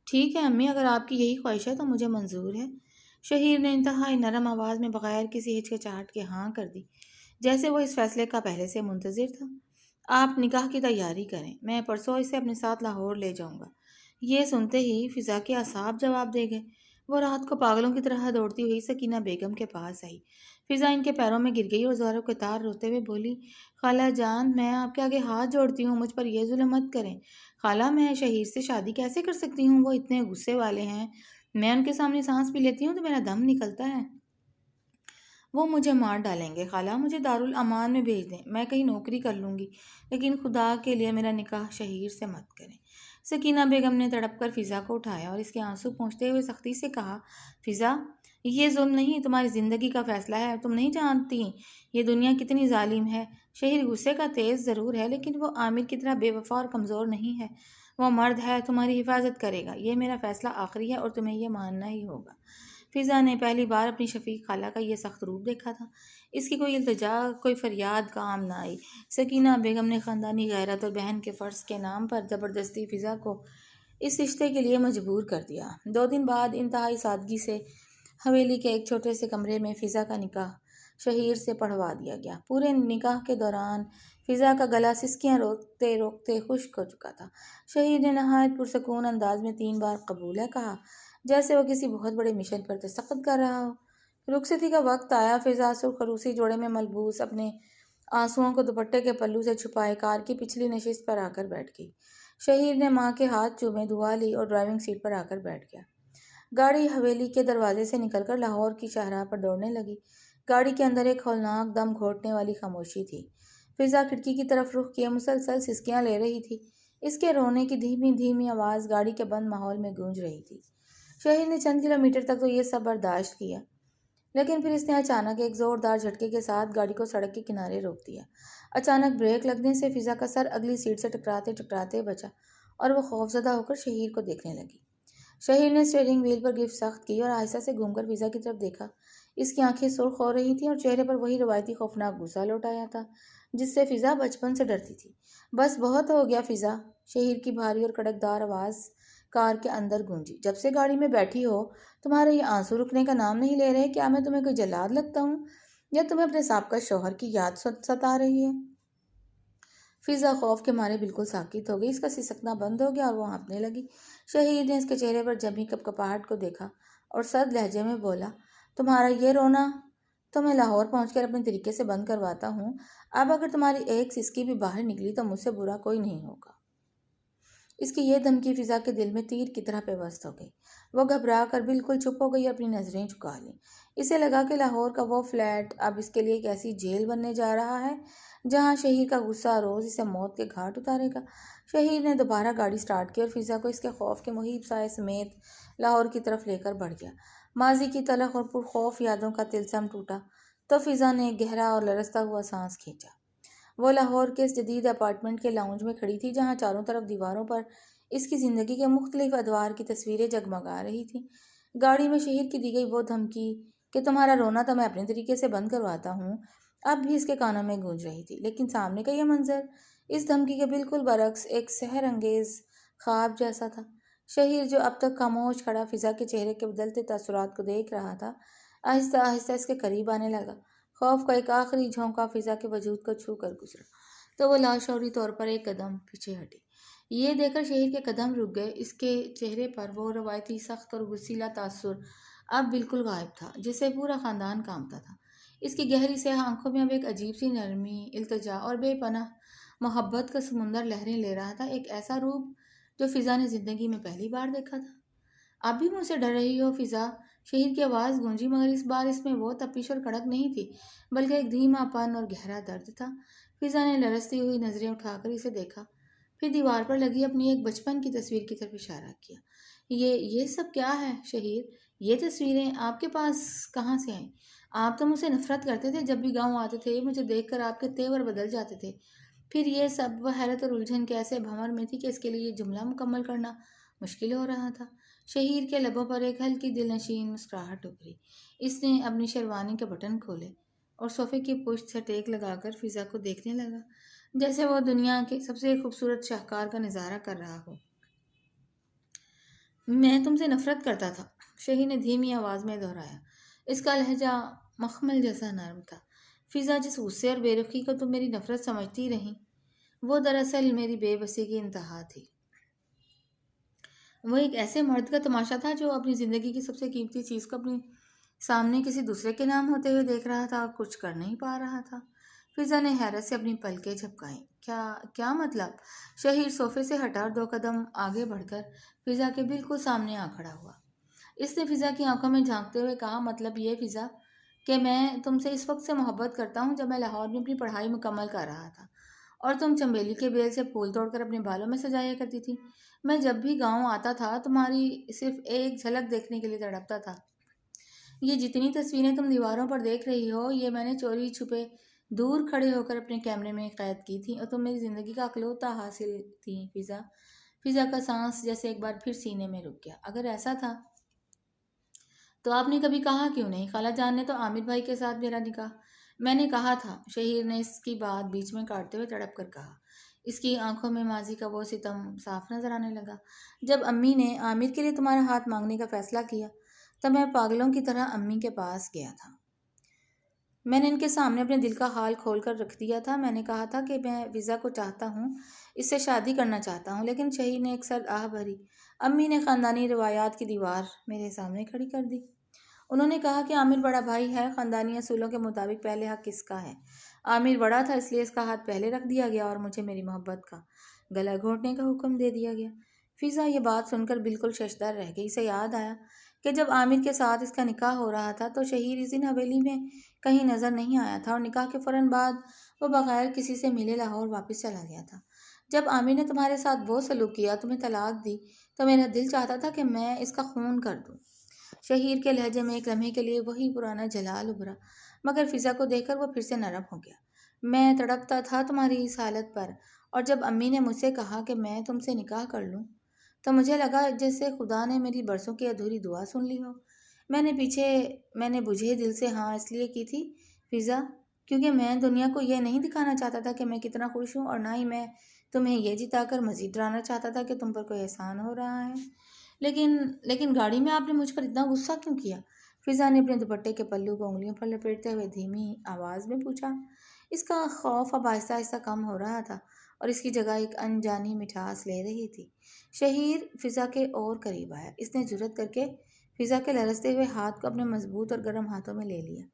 ٹھیک ہے امی، اگر آپ کی یہی خواہش ہے تو مجھے منظور ہے۔ شہیر نے انتہائی نرم آواز میں بغیر کسی ہچکچاہٹ کے ہاں کر دی، جیسے وہ اس فیصلے کا پہلے سے منتظر تھا۔ آپ نکاح کی تیاری کریں، میں پرسوں اسے اپنے ساتھ لاہور لے جاؤں گا۔ یہ سنتے ہی فضا کے اعصاب جواب دے گئے۔ وہ رات کو پاگلوں کی طرح دوڑتی ہوئی سکینہ بیگم کے پاس آئی۔ فضا ان کے پیروں میں گر گئی اور زوروں کے تار روتے ہوئے بولی، خالہ جان، میں آپ کے آگے ہاتھ جوڑتی ہوں، مجھ پر یہ ظلم مت کریں۔ خالہ، میں شہیر سے شادی کیسے کر سکتی ہوں؟ وہ اتنے غصے والے ہیں، میں ان کے سامنے سانس بھی لیتی ہوں تو میرا دم نکلتا ہے۔ وہ مجھے مار ڈالیں گے۔ خالہ، مجھے دارالامان میں بھیج دیں، میں کہیں نوکری کر لوں گی، لیکن خدا کے لیے میرا نکاح شہیر سے مت کریں۔ سکینہ بیگم نے تڑپ کر فضا کو اٹھایا اور اس کے آنسو پونچھتے ہوئے سختی سے کہا، فضا، یہ ظلم نہیں، تمہاری زندگی کا فیصلہ ہے۔ تم نہیں جانتی یہ دنیا کتنی ظالم ہے۔ شہیر غصے کا تیز ضرور ہے، لیکن وہ عامر کی طرح بے وفا اور کمزور نہیں ہے۔ وہ مرد ہے، تمہاری حفاظت کرے گا۔ یہ میرا فیصلہ آخری ہے اور تمہیں یہ ماننا ہی ہوگا۔ فضا نے پہلی بار اپنی شفیق خالہ کا یہ سخت روپ دیکھا تھا۔ اس کی کوئی التجا، کوئی فریاد کام نہ آئی۔ سکینہ بیگم نے خاندانی غیرت اور بہن کے فرض کے نام پر زبردستی فضا کو اس رشتے کے لیے مجبور کر دیا۔ 2 دن بعد انتہائی سادگی سے حویلی کے ایک چھوٹے سے کمرے میں فضا کا نکاح شہیر سے پڑھوا دیا گیا۔ پورے نکاح کے دوران فضا کا گلا سسکیاں روکتے روکتے خشک ہو چکا تھا۔ شہیر نے نہایت پرسکون انداز میں 3 بار قبول ہے کہا، جیسے وہ کسی بہت بڑے مشن پر دستخط کر رہا ہو۔ رخصتی کا وقت آیا۔ فضا سرخ عروسی جوڑے میں ملبوس اپنے آنسوؤں کو دوپٹے کے پلو سے چھپائے کار کی پچھلی نشست پر آ کر بیٹھ گئی۔ شہیر نے ماں کے ہاتھ چومے، دعا لی اور ڈرائیونگ سیٹ پر آ کر بیٹھ گیا۔ گاڑی حویلی کے دروازے سے نکل کر لاہور کی شاہراہ پر دوڑنے لگی۔ گاڑی کے اندر ایک ہولناک دم گھونٹنے والی خاموشی تھی۔ فضا کھڑکی کی طرف رخ کیے مسلسل سسکیاں لے رہی تھی۔ اس کے رونے کی دھیمی دھیمی آواز گاڑی کے بند ماحول میں گونج رہی تھی۔ شہیر نے چند کلومیٹر تک تو یہ سب برداشت کیا، لیکن پھر اس نے اچانک ایک زوردار جھٹکے کے ساتھ گاڑی کو سڑک کے کنارے روک دیا۔ اچانک بریک لگنے سے فضا کا سر اگلی سیٹ سے ٹکراتے ٹکراتے بچا اور وہ خوفزدہ ہو کر شہیر کو دیکھنے لگی۔ شہیر نے اسٹیئرنگ وہیل پر گرفت سخت کی اور آہستہ سے گھوم کر فضا کی طرف دیکھا۔ اس کی آنکھیں سرخ ہو رہی تھیں اور چہرے پر وہی روایتی خوفناک غصہ لوٹ آیا تھا جس سے فضا بچپن سے ڈرتی تھی۔ بس بہت ہو گیا فضا، شہیر کی بھاری اور کڑکدار آواز کار کے اندر گونجی۔ جب سے گاڑی میں بیٹھی ہو تمہارے یہ آنسو رکنے کا نام نہیں لے رہے۔ کیا میں تمہیں کوئی جلاد لگتا ہوں یا تمہیں اپنے سابقہ شوہر کی یاد ستا رہی ہے؟ فضا خوف کے مارے بالکل ساکت ہو گئی، اس کا سسکنا بند ہو گیا اور وہ ہانپنے لگی۔ شہید نے اس کے چہرے پر جمی کپکپاہٹ کو دیکھا اور سرد لہجے میں بولا، تمہارا یہ رونا تو میں لاہور پہنچ کر اپنے طریقے سے بند کرواتا ہوں۔ اب اگر تمہاری ایک سسکی بھی باہر نکلی تو مجھ سے برا کوئی نہیں ہوگا۔ اس کی یہ دھمکی فضا کے دل میں تیر کی طرح پیوست ہو گئی۔ وہ گھبرا کر بالکل چپ ہو گئی، اپنی نظریں جھکا لیں۔ اسے لگا کہ لاہور کا وہ فلیٹ اب اس کے لیے ایک ایسی جیل بننے جا رہا ہے جہاں شہیر کا غصہ روز اسے موت کے گھاٹ اتارے گا۔ شہیر نے دوبارہ گاڑی سٹارٹ کی اور فضا کو اس کے خوف کے محیط سائے سمیت لاہور کی طرف لے کر بڑھ گیا۔ ماضی کی تلخ اور پرخوف یادوں کا طلسم ٹوٹا تو فضا نے ایک گہرا اور لرزتا ہوا سانس کھینچا۔ وہ لاہور کے اس جدید اپارٹمنٹ کے لاؤنج میں کھڑی تھی جہاں چاروں طرف دیواروں پر اس کی زندگی کے مختلف ادوار کی تصویریں جگمگا رہی تھیں۔ گاڑی میں شہیر کی دی گئی وہ دھمکی کہ تمہارا رونا تو میں اپنے طریقے سے بند کرواتا ہوں اب بھی اس کے کانوں میں گونج رہی تھی، لیکن سامنے کا یہ منظر اس دھمکی کے بالکل برعکس ایک سحر انگیز خواب جیسا تھا۔ شہیر جو اب تک خاموش کھڑا فضا کے چہرے کے بدلتے تاثرات کو دیکھ رہا تھا، آہستہ آہستہ اس کے قریب آنے لگا۔ خوف کا ایک آخری جھونکا فضا کے وجود کو چھو کر گزرا تو وہ لاشعوری طور پر ایک قدم پیچھے ہٹی۔ یہ دیکھ کر شہیر کے قدم رک گئے۔ اس کے چہرے پر وہ روایتی سخت اور غصیلا تاثر اب بالکل غائب تھا جسے پورا خاندان کانپتا تھا۔ اس کی گہری سیاہ آنکھوں میں اب ایک عجیب سی نرمی، التجا اور بے پناہ محبت کا سمندر لہریں لے رہا تھا، ایک ایسا روپ جو فضا نے زندگی میں پہلی بار دیکھا تھا۔ اب بھی مجھ سے ڈر رہی ہو فضا؟ شہیر کی آواز گونجی، مگر اس بار اس میں وہ تپش اور کڑک نہیں تھی بلکہ ایک دھیما پن اور گہرا درد تھا۔ فضا نے لرزتی ہوئی نظریں اٹھا کر اسے دیکھا، پھر دیوار پر لگی اپنی ایک بچپن کی تصویر کی طرف اشارہ کیا۔ یہ سب کیا ہے شہیر؟ یہ تصویریں آپ کے پاس کہاں سے آئیں؟ آپ تو مجھ سے نفرت کرتے تھے، جب بھی گاؤں آتے تھے مجھے دیکھ کر آپ کے تیور بدل جاتے تھے۔ پھر یہ سب؟ وہ حیرت اور الجھن کے ایسے بھنور میں تھی کہ اس کے لیے یہ جملہ مکمل کرنا مشکل ہو رہا تھا۔ شہیر کے لبوں پر ایک ہلکی دل نشین مسکراہٹ ابھری۔ اس نے اپنی شیروانی کے بٹن کھولے اور صوفے کی پشت سے ٹیک لگا کر فضا کو دیکھنے لگا جیسے وہ دنیا کے سب سے خوبصورت شاہکار کا نظارہ کر رہا ہو۔ میں تم سے نفرت کرتا تھا، شہیر نے دھیمی آواز میں دہرایا۔ اس کا لہجہ مخمل جیسا نرم تھا۔ فضا، جس غصے اور بے رخی کو تم میری نفرت سمجھتی رہیں وہ دراصل میری بے بسی کی انتہا تھی۔ وہ ایک ایسے مرد کا تماشا تھا جو اپنی زندگی کی سب سے قیمتی چیز کو اپنے سامنے کسی دوسرے کے نام ہوتے ہوئے دیکھ رہا تھا اور کچھ کر نہیں پا رہا تھا۔ فضا نے حیرت سے اپنی پلکیں جھپکائیں۔ کیا مطلب؟ شہیر صوفے سے ہٹا اور 2 قدم آگے بڑھ کر فضا کے بالکل سامنے آ کھڑا ہوا۔ اس نے فضا کی آنکھوں میں جھانکتے ہوئے کہا، مطلب یہ فضا کہ میں تم سے اس وقت سے محبت کرتا ہوں جب میں لاہور میں اپنی پڑھائی مکمل کر رہا تھا اور تم چنبیلی کے بیل سے پھول توڑ کر اپنے بالوں میں سجایا کرتی تھی۔ میں جب بھی گاؤں آتا تھا تمہاری صرف ایک جھلک دیکھنے کے لیے تڑپتا تھا۔ یہ جتنی تصویریں تم دیواروں پر دیکھ رہی ہو یہ میں نے چوری چھپے دور کھڑے ہو کر اپنے کیمرے میں قید کی تھیں اور تم میری زندگی کا اکلوتا حاصل تھیں فضا۔ فضا کا سانس جیسے ایک بار پھر سینے میں رک گیا۔ اگر ایسا تھا تو آپ نے کبھی کہا کیوں نہیں؟ خالہ جان نے تو عامر بھائی کے ساتھ میرا نکاح… میں نے کہا تھا، شہیر نے اس کی بات بیچ میں کاٹتے ہوئے تڑپ کر کہا۔ اس کی آنکھوں میں ماضی کا وہ ستم صاف نظر آنے لگا۔ جب امی نے عامر کے لیے تمہارا ہاتھ مانگنے کا فیصلہ کیا تو میں پاگلوں کی طرح امی کے پاس گیا تھا۔ میں نے ان کے سامنے اپنے دل کا حال کھول کر رکھ دیا تھا۔ میں نے کہا تھا کہ میں فضا کو چاہتا ہوں، اس سے شادی کرنا چاہتا ہوں، لیکن شہیر نے ایک سرد آہ بھری۔ امی نے خاندانی روایات کی دیوار میرے سامنے کھڑی کر دی۔ انہوں نے کہا کہ عامر بڑا بھائی ہے، خاندانی اصولوں کے مطابق پہلے حق کس کا ہے؟ عامر بڑا تھا اس لیے اس کا ہاتھ پہلے رکھ دیا گیا اور مجھے میری محبت کا گلا گھونٹنے کا حکم دے دیا گیا۔ فضا یہ بات سن کر بالکل ششدر رہ گئی۔ اسے یاد آیا کہ جب عامر کے ساتھ اس کا نکاح ہو رہا تھا تو شہیر اس دن حویلی میں کہیں نظر نہیں آیا تھا اور نکاح کے فوراً بعد وہ بغیر کسی سے ملے لاہور واپس چلا گیا تھا۔ جب عامر نے تمہارے ساتھ وہ سلوک کیا، تمہیں طلاق دی، تو میرا دل چاہتا تھا کہ میں اس کا خون کر دوں۔ شہیر کے لہجے میں ایک لمحے کے لیے وہی پرانا جلال ابھرا، مگر فضا کو دیکھ کر وہ پھر سے نرم ہو گیا۔ میں تڑپتا تھا تمہاری اس حالت پر، اور جب امی نے مجھ سے کہا کہ میں تم سے نکاح کر لوں تو مجھے لگا جیسے خدا نے میری برسوں کی ادھوری دعا سن لی ہو۔ میں نے بجھے دل سے ہاں اس لیے کی تھی فضا کیونکہ میں دنیا کو یہ نہیں دکھانا چاہتا تھا کہ میں کتنا خوش ہوں، اور نہ ہی میں تمہیں یہ جتا کر مزید ڈرانا چاہتا تھا کہ تم پر کوئی احسان ہو رہا ہے۔ لیکن گاڑی میں آپ نے مجھ پر اتنا غصہ کیوں کیا؟ فضا نے اپنے دوپٹے کے پلو کو انگلیوں پر لپیٹتے ہوئے دھیمی آواز میں پوچھا۔ اس کا خوف اب آہستہ آہستہ کم ہو رہا تھا اور اس کی جگہ ایک انجانی مٹھاس لے رہی تھی۔ شہیر فضا کے اور قریب آیا۔ اس نے جرأت کر کے فضا کے لرزتے ہوئے ہاتھ کو اپنے مضبوط اور گرم ہاتھوں میں لے لیا۔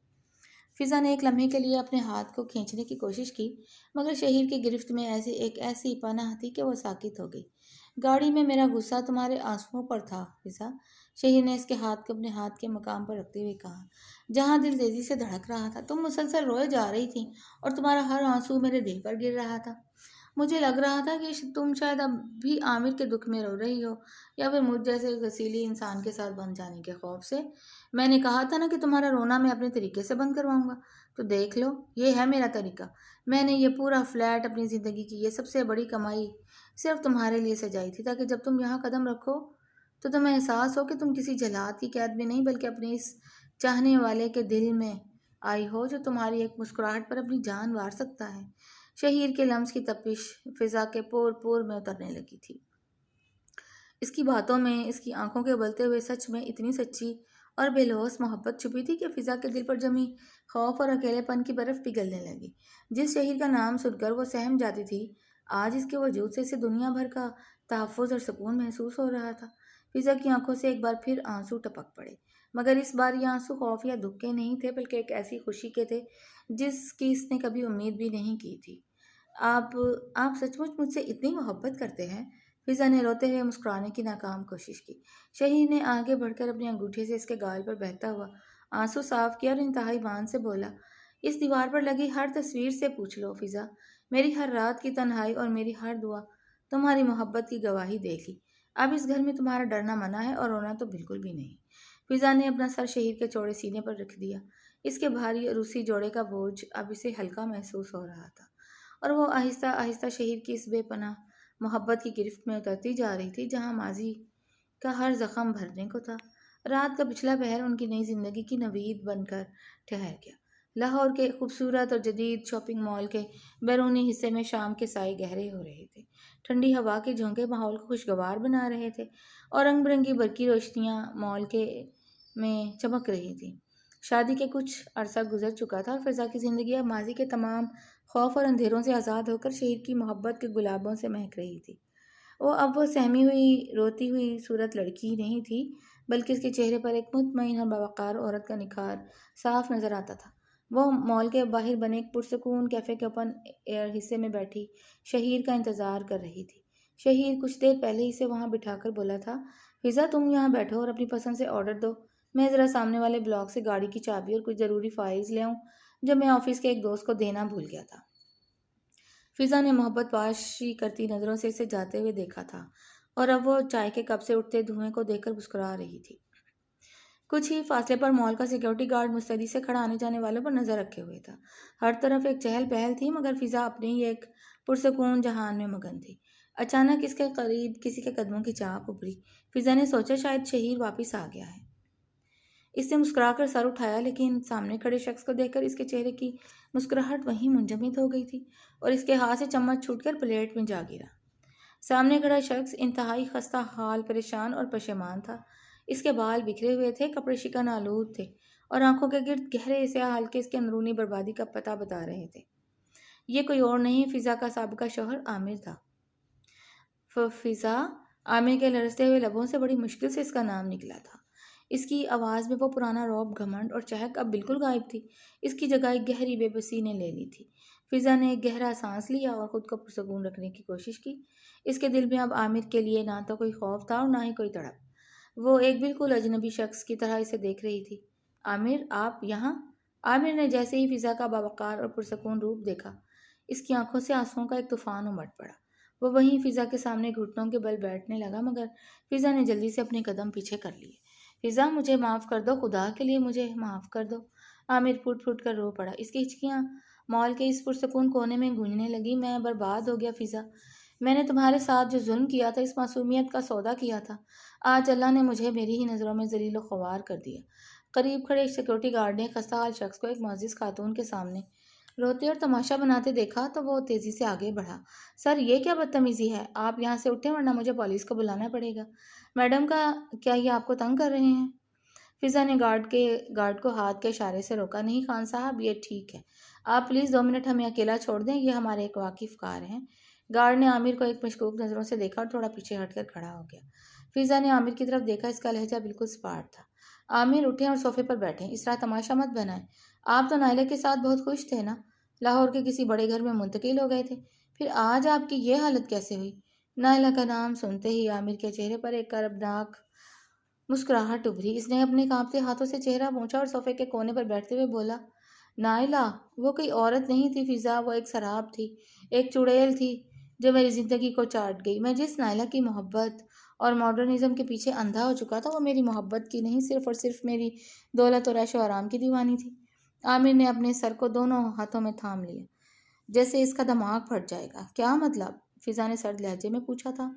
فضا نے ایک لمحے کے لیے اپنے ہاتھ کو کھینچنے کی کوشش کی، مگر شہیر کی گرفت میں ایسی پناہ تھی کہ وہ ساکت ہو گئی۔ گاڑی میں میرا غصہ تمہارے آنسوؤں پر تھا فضا، شہیر نے اس کے ہاتھ کو اپنے ہاتھ کے مقام پر رکھتے ہوئے کہا، جہاں دل تیزی سے دھڑک رہا تھا۔ تم مسلسل روئے جا رہی تھی اور تمہارا ہر آنسو میرے دل پر گر رہا تھا۔ مجھے لگ رہا تھا کہ تم شاید اب بھی عامر کے دکھ میں رو رہی ہو، یا پھر مجھ جیسے غسیلی انسان کے ساتھ بن جانے کے خوف سے۔ میں نے کہا تھا نا کہ تمہارا رونا میں اپنے طریقے سے بند کرواؤں گا، تو دیکھ لو یہ ہے میرا طریقہ۔ میں نے یہ پورا فلیٹ، اپنی زندگی کی یہ سب سے بڑی کمائی صرف تمہارے لیے سجائی تھی، تاکہ جب تم یہاں قدم رکھو تو تمہیں احساس ہو کہ تم کسی جلاد کی قید میں نہیں، بلکہ اپنے اس چاہنے والے کے دل میں آئی ہو جو تمہاری ایک مسکراہٹ پر اپنی جان وار سکتا ہے۔ شہیر کے لمس کی تپش فضا کے پور پور میں اترنے لگی تھی۔ اس کی باتوں میں، اس کی آنکھوں کے ابلتے ہوئے سچ میں اتنی سچی اور بے لوث محبت چھپی تھی کہ فضا کے دل پر جمی خوف اور اکیلے پن کی برف پگھلنے لگی۔ جس شہیر کا نام سن کر وہ سہم جاتی تھی، آج اس کے وجود سے اسے دنیا بھر کا تحفظ اور سکون محسوس ہو رہا تھا۔ فضا کی آنکھوں سے ایک بار پھر آنسو ٹپک پڑے، مگر اس بار یہ آنسو خوف یا دکھ کے نہیں تھے، بلکہ ایک ایسی خوشی کے تھے جس کی اس نے کبھی امید بھی نہیں کی تھی۔ آپ سچ مچ مجھ سے اتنی محبت کرتے ہیں؟ فضا نے روتے ہوئے مسکرانے کی ناکام کوشش کی۔ شہیر نے آگے بڑھ کر اپنی انگوٹھی سے اس کے گال پر بہتا ہوا آنسو صاف کیا اور انتہائی بان سے بولا، اس دیوار پر لگی ہر تصویر سے پوچھ لو فضا، میری ہر رات کی تنہائی اور میری ہر دعا تمہاری محبت کی گواہی دے گی۔ اب اس گھر میں تمہارا ڈرنا منع ہے اور رونا تو بالکل بھی نہیں۔ فضا نے اپنا سر شہیر کے چوڑے سینے پر رکھ دیا۔ اس کے بھاری عروسی جوڑے کا بوجھ اب اسے ہلکا محسوس ہو رہا تھا، اور وہ آہستہ آہستہ شہیر کی اس بے پناہ محبت کی گرفت میں اترتی جا رہی تھی، جہاں ماضی کا ہر زخم بھرنے کو تھا۔ رات کا پچھلا پہر ان کی نئی زندگی کی نوید بن کر ٹھہر گیا۔ لاہور کے خوبصورت اور جدید شاپنگ مال کے بیرونی حصے میں شام کے سائے گہرے ہو رہے تھے۔ ٹھنڈی ہوا کے جھونکے ماحول کو خوشگوار بنا رہے تھے، اور رنگ برنگی برقی روشنیاں مال میں چمک رہی تھیں۔ شادی کے کچھ عرصہ گزر چکا تھا اور فضا کی زندگی اب ماضی کے تمام خوف اور اندھیروں سے آزاد ہو کر شہیر کی محبت کے گلابوں سے مہک رہی تھی۔ وہ سہمی ہوئی روتی ہوئی صورت لڑکی نہیں تھی، بلکہ اس کے چہرے پر ایک مطمئن اور باوقار عورت کا نکھار صاف نظر آتا تھا۔ وہ مال کے باہر بنے ایک پرسکون کیفے کے اوپن ایئر حصے میں بیٹھی شہیر کا انتظار کر رہی تھی۔ شہیر کچھ دیر پہلے اسے وہاں بٹھا کر بولا تھا، فضا تم یہاں بیٹھو اور اپنی پسند سے آرڈر دو، میں ذرا سامنے والے بلاک سے گاڑی کی چابی اور کچھ ضروری فائلز لے آؤں جو میں آفس کے ایک دوست کو دینا بھول گیا تھا۔ فضا نے محبت پاشی کرتی نظروں سے اسے جاتے ہوئے دیکھا تھا، اور اب وہ چائے کے کپ سے اٹھتے دھوئیں کو دیکھ کر مسکرا رہی تھی۔ کچھ ہی فاصلے پر مال کا سیکیورٹی گارڈ مستعدی سے کھڑا آنے جانے والوں پر نظر رکھے ہوئے تھا۔ ہر طرف ایک چہل پہل تھی، مگر فضا اپنے ہی ایک پرسکون جہان میں مگن تھی۔ اچانک اس کے قریب کسی کے قدموں کی چاپ ابھری۔ فضا نے سوچا شاید شہیر واپس آ گیا ہے۔ اس نے مسکرا کر سر اٹھایا، لیکن سامنے کھڑے شخص کو دیکھ کر اس کے چہرے کی مسکراہٹ وہیں منجمد ہو گئی تھی، اور اس کے ہاتھ سے چمچ چھوٹ کر پلیٹ میں جا گرا۔ سامنے کھڑا شخص انتہائی خستہ حال، پریشان اور پشیمان تھا۔ اس کے بال بکھرے ہوئے تھے، کپڑے شکن آلود تھے، اور آنکھوں کے گرد گہرے سیاہ حلقے اس کے اندرونی بربادی کا پتہ بتا رہے تھے۔ یہ کوئی اور نہیں، فضا کا سابقہ شوہر عامر تھا۔ فضا، عامر کے لرزتے ہوئے لبوں سے بڑی مشکل سے اس کا نام نکلا تھا۔ اس کی آواز میں وہ پرانا رعب، گھمنڈ اور چہک اب بالکل غائب تھی۔ اس کی جگہ ایک گہری بے بسی نے لے لی تھی۔ فضا نے ایک گہرا سانس لیا اور خود کو پرسکون رکھنے کی کوشش کی۔ اس کے دل میں اب عامر کے لیے نہ تو کوئی خوف تھا اور نہ ہی کوئی تڑپ۔ وہ ایک بالکل اجنبی شخص کی طرح اسے دیکھ رہی تھی۔ عامر، آپ یہاں؟ عامر نے جیسے ہی فضا کا باوقار اور پرسکون روپ دیکھا، اس کی آنکھوں سے آنسوؤں کا ایک طوفان امٹ پڑا۔ وہ وہیں فضا کے سامنے گھٹنوں کے بل بیٹھنے لگا، مگر فضا نے جلدی سے اپنے قدم پیچھے کر لیے۔ فضا، مجھے معاف کر دو، خدا کے لیے مجھے معاف کر دو۔ عامر پھوٹ پھوٹ کر رو پڑا۔ اس کی ہچکیاں مال کے اس پرسکون کونے میں گونجنے لگی۔ میں برباد ہو گیا فضا، میں نے تمہارے ساتھ جو ظلم کیا تھا، اس معصومیت کا سودا کیا تھا، آج اللہ نے مجھے میری ہی نظروں میں ذلیل و خوار کر دیا۔ قریب کھڑے ایک سیکورٹی گارڈ نے خستہ حال شخص کو ایک معزز خاتون کے سامنے روتے اور تماشا بناتے دیکھا تو وہ تیزی سے آگے بڑھا۔ سر، یہ کیا بدتمیزی ہے؟ آپ یہاں سے اٹھیں ورنہ مجھے پولیس کو بلانا پڑے گا۔ میڈم کیا یہ آپ کو تنگ کر رہے ہیں؟ فضا نے گارڈ کو ہاتھ کے اشارے سے روکا۔ نہیں خان صاحب، یہ ٹھیک ہے، آپ پلیز 2 منٹ ہمیں اکیلا چھوڑ دیں، یہ ہمارے ایک واقف کار ہیں۔ گارڈ نے عامر کو ایک مشکوک نظروں سے دیکھا اور تھوڑا پیچھے ہٹ کر کھڑا ہو گیا۔ فضا نے عامر کی طرف دیکھا، اس کا لہجہ بالکل سپاٹ تھا۔ عامر اٹھیں اور صوفے پر بیٹھیں، اس طرح تماشا مت بنائیں۔ آپ تو نائلہ کے ساتھ بہت خوش تھے نا؟ لاہور کے کسی بڑے گھر میں منتقل ہو گئے تھے، پھر آج آپ کی یہ حالت کیسے ہوئی؟ نائلہ کا نام سنتے ہی عامر کے چہرے پر ایک کربناک مسکراہٹ ابھری۔ اس نے اپنے کانپتے ہاتھوں سے چہرہ پونچھا اور صوفے کے کونے پر بیٹھتے ہوئے بولا، نائلہ، وہ کوئی عورت نہیں تھی فضا، وہ ایک سراب تھی، ایک چڑیل تھی جو میری زندگی کو چاٹ گئی۔ میں جس نائلہ کی محبت اور ماڈرنزم کے پیچھے اندھا ہو چکا تھا، وہ میری محبت کی نہیں، صرف اور صرف میری دولت اور عیش و آرام کی دیوانی تھی۔ عامر نے اپنے سر کو دونوں ہاتھوں میں تھام لیا، جیسے اس کا دماغ پھٹ جائے گا۔ کیا مطلب؟ فضا نے سرد لہجے میں پوچھا تھا۔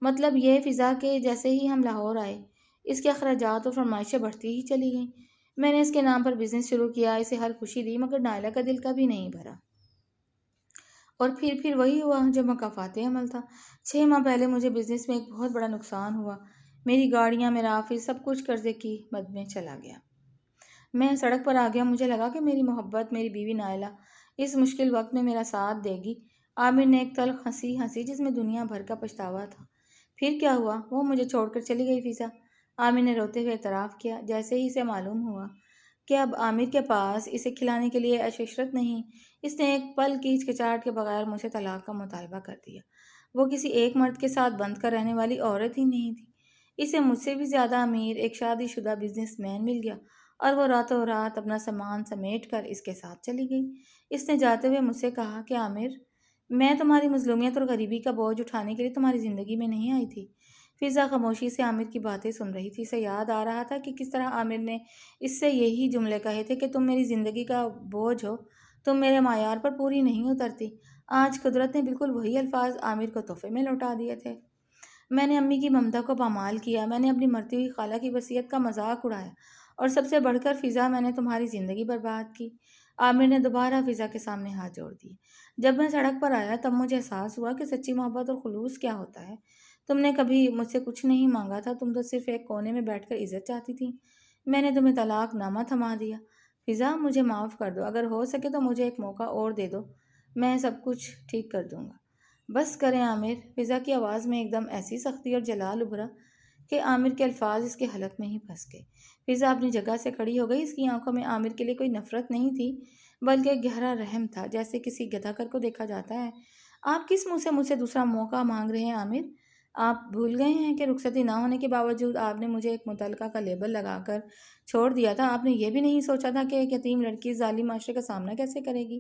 مطلب یہ فضا کہ جیسے ہی ہم لاہور آئے، اس کے اخراجات اور فرمائشیں بڑھتی ہی چلی گئیں۔ میں نے اس کے نام پر بزنس شروع کیا، اسے ہر خوشی دی، مگر نائلہ کا دل کبھی نہیں بھرا۔ اور پھر وہی ہوا جو مکافات عمل تھا۔ 6 ماہ پہلے مجھے بزنس میں ایک بہت بڑا نقصان ہوا۔ میری گاڑیاں، میرا آفس، سب کچھ قرضے کی مد میں چلا گیا۔ میں سڑک پر آ گیا۔ مجھے لگا کہ میری محبت، میری بیوی نائلہ اس مشکل وقت میں میرا ساتھ دے گی۔ عامر نے ایک تلخ ہنسی ہنسی جس میں دنیا بھر کا پچھتاوا تھا۔ پھر کیا ہوا؟ وہ مجھے چھوڑ کر چلی گئی فضا، عامر نے روتے ہوئے اعتراف کیا۔ جیسے ہی اسے معلوم ہوا کہ اب عامر کے پاس اسے کھلانے کے لیے عیش و عشرت نہیں، اس نے ایک پل کی ہچکچاہٹ کے بغیر مجھ سے طلاق کا مطالبہ کر دیا۔ وہ کسی ایک مرد کے ساتھ بند کر رہنے والی عورت ہی نہیں تھی، اسے مجھ سے بھی زیادہ امیر ایک شادی شدہ بزنس مین مل گیا، اور وہ راتوں رات اپنا سامان سمیٹ کر اس کے ساتھ چلی گئی۔ اس نے جاتے ہوئے مجھ سے کہا کہ عامر، میں تمہاری مظلومیت اور غریبی کا بوجھ اٹھانے کے لیے تمہاری زندگی میں نہیں آئی تھی۔ فضا خاموشی سے عامر کی باتیں سن رہی تھی۔ اسے یاد آ رہا تھا کہ کس طرح عامر نے اس سے یہی جملے کہے تھے کہ تم میری زندگی کا بوجھ ہو، تم میرے معیار پر پوری نہیں اترتی۔ آج قدرت نے بالکل وہی الفاظ عامر کو تحفے میں لوٹا دیے تھے۔ میں نے امی کی ممتا کو پامال کیا، میں نے اپنی مرتی ہوئی خالہ کی وصیت کا مذاق اڑایا، اور سب سے بڑھ کر فضا، میں نے تمہاری زندگی برباد کی۔ عامر نے دوبارہ فضا کے سامنے ہاتھ جوڑ دیے۔ جب میں سڑک پر آیا تب مجھے احساس ہوا کہ سچی محبت اور خلوص کیا ہوتا ہے۔ تم نے کبھی مجھ سے کچھ نہیں مانگا تھا، تم تو صرف ایک کونے میں بیٹھ کر عزت چاہتی تھی۔ میں نے تمہیں طلاق نامہ تھما دیا۔ فضا، مجھے معاف کر دو، اگر ہو سکے تو مجھے ایک موقع اور دے دو، میں سب کچھ ٹھیک کر دوں گا۔ بس کریں عامر۔ فضا کی آواز میں ایک دم ایسی سختی اور جلال ابھرا کہ عامر کے الفاظ اس کے حلق میں ہی پھنس گئے۔ فضا اپنی جگہ سے کھڑی ہو گئی۔ اس کی آنکھوں میں عامر کے لیے کوئی نفرت نہیں تھی، بلکہ ایک گہرا رحم تھا، جیسے کسی گدھاکر کو دیکھا جاتا ہے۔ آپ کس منہ سے مجھ سے دوسرا موقع مانگ رہے ہیں عامر؟ آپ بھول گئے ہیں کہ رخصتی نہ ہونے کے باوجود آپ نے مجھے ایک متعلقہ کا لیبل لگا کر چھوڑ دیا تھا۔ آپ نے یہ بھی نہیں سوچا تھا کہ ایک یتیم لڑکی ظالم معاشرے کا سامنا کیسے کرے گی؟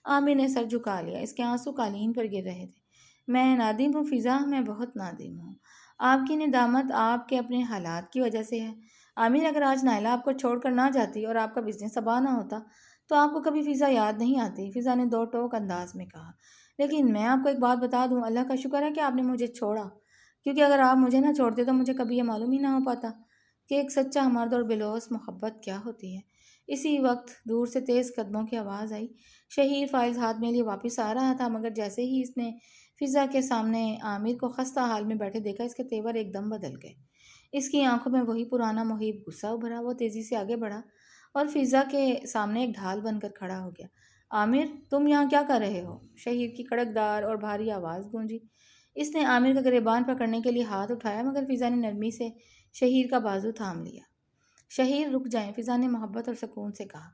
عامر نے سر جھکا لیا، اس کے آنسو قالین پر گر رہے تھے۔ میں نادم ہوں فضا، میں بہت نادم ہوں۔ آپ کی ندامت آپ کے اپنے حالات کی وجہ سے ہے۔ عامر، اگر آج نائلہ آپ کو چھوڑ کر نہ جاتی اور آپ کا بزنس تباہ نہ ہوتا تو آپ کو کبھی فضا یاد نہیں آتی، فضا نے دو ٹوک انداز میں کہا۔ لیکن میں آپ کو ایک بات بتا دوں، اللہ کا شکر ہے کہ آپ نے مجھے چھوڑا، کیونکہ اگر آپ مجھے نہ چھوڑتے تو مجھے کبھی یہ معلوم ہی نہ ہو پاتا کہ ایک سچا مرد اور بلوث محبت کیا ہوتی ہے۔ اسی وقت دور سے تیز قدموں کی آواز آئی۔ شہیر فائلز ہاتھ میں لیے واپس آ رہا تھا، مگر جیسے ہی اس نے فضا کے سامنے عامر کو خستہ حال میں بیٹھے دیکھا، اس کے تیور ایک دم بدل گئے۔ اس کی آنکھوں میں وہی پرانا محیب غصہ ابھرا۔ وہ تیزی سے آگے بڑھا اور فضا کے سامنے ایک ڈھال بن کر کھڑا ہو گیا۔ عامر، تم یہاں کیا کر رہے ہو؟ شہیر کی کڑکدار اور بھاری آواز گونجی۔ اس نے عامر کا گریبان پکڑنے کے لیے ہاتھ اٹھایا، مگر فضا نے نرمی سے شہیر کا بازو تھام لیا۔ شہیر، رک جائیں، فضا نے محبت اور سکون سے کہا۔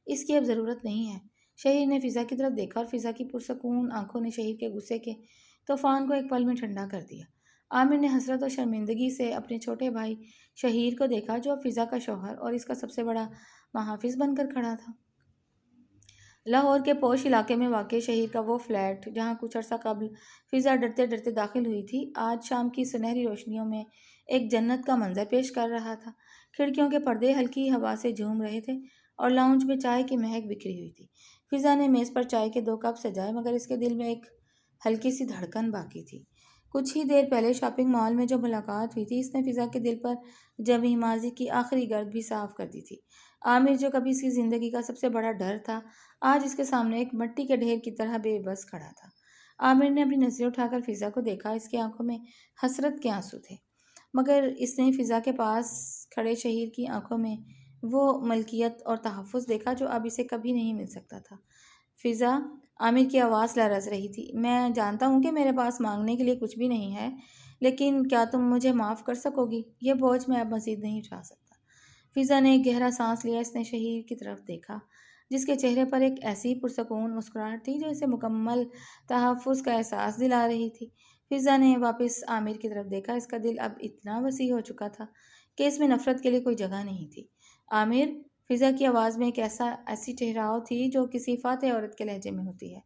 اس کی اب ضرورت نہیں ہے۔ شہیر نے فضا کی طرف دیکھا اور فضا کی پرسکون آنکھوں نے شہیر کے غصے کے طوفان کو ایک پل میں ٹھنڈا کر دیا۔ عامر نے حسرت اور شرمندگی سے اپنے چھوٹے بھائی شہیر کو دیکھا، جو اب فضا کا شوہر اور اس کا سب سے بڑا محافظ بن کر کھڑا تھا۔ لاہور کے پوش علاقے میں واقع شہیر کا وہ فلیٹ، جہاں کچھ عرصہ قبل فضا ڈرتے ڈرتے داخل ہوئی تھی، آج شام کی سنہری روشنیوں میں ایک جنت کا منظر پیش کر رہا تھا۔ کھڑکیوں کے پردے ہلکی ہوا سے جھوم رہے تھے اور لاؤنج میں چائے کی مہک بکھری ہوئی تھی۔ فضا نے میز پر چائے کے 2 کپ سجائے، مگر اس کے دل میں ایک ہلکی سی دھڑکن باقی تھی۔ کچھ ہی دیر پہلے شاپنگ مال میں جو ملاقات ہوئی تھی، اس نے فضا کے دل پر جمی ماضی کی آخری گرد بھی صاف کر دی تھی۔ عامر، جو کبھی اس کی زندگی کا سب سے بڑا ڈر تھا، آج اس کے سامنے ایک مٹی کے ڈھیر کی طرح بے بس کھڑا تھا۔ عامر نے اپنی نظریں اٹھا کر فضا کو دیکھا۔ اس کی آنکھوں میں حسرت کے آنسو تھے، مگر اس نے فضا کے پاس کھڑے شہیر کی آنکھوں میں وہ ملکیت اور تحفظ دیکھا جو اب اسے کبھی نہیں مل سکتا تھا۔ فضا، عامر کی آواز لرز رہی تھی، میں جانتا ہوں کہ میرے پاس مانگنے کے لیے کچھ بھی نہیں ہے، لیکن کیا تم مجھے معاف کر سکو گی؟ یہ بوجھ میں اب مزید نہیں اٹھا سکتا۔ فضا نے ایک گہرا سانس لیا۔ اس نے شہیر کی طرف دیکھا جس کے چہرے پر ایک ایسی پرسکون مسکراہٹ تھی جو اسے مکمل تحفظ کا احساس دلا رہی تھی۔ فضا نے واپس عامر کی طرف دیکھا۔ اس کا دل اب اتنا وسیع ہو چکا تھا کہ اس میں نفرت کے لیے کوئی جگہ نہیں تھی۔ عامر، فضا کی آواز میں ایک ایسی ٹھہراؤ تھی جو کسی فاتح عورت کے لہجے میں ہوتی ہے،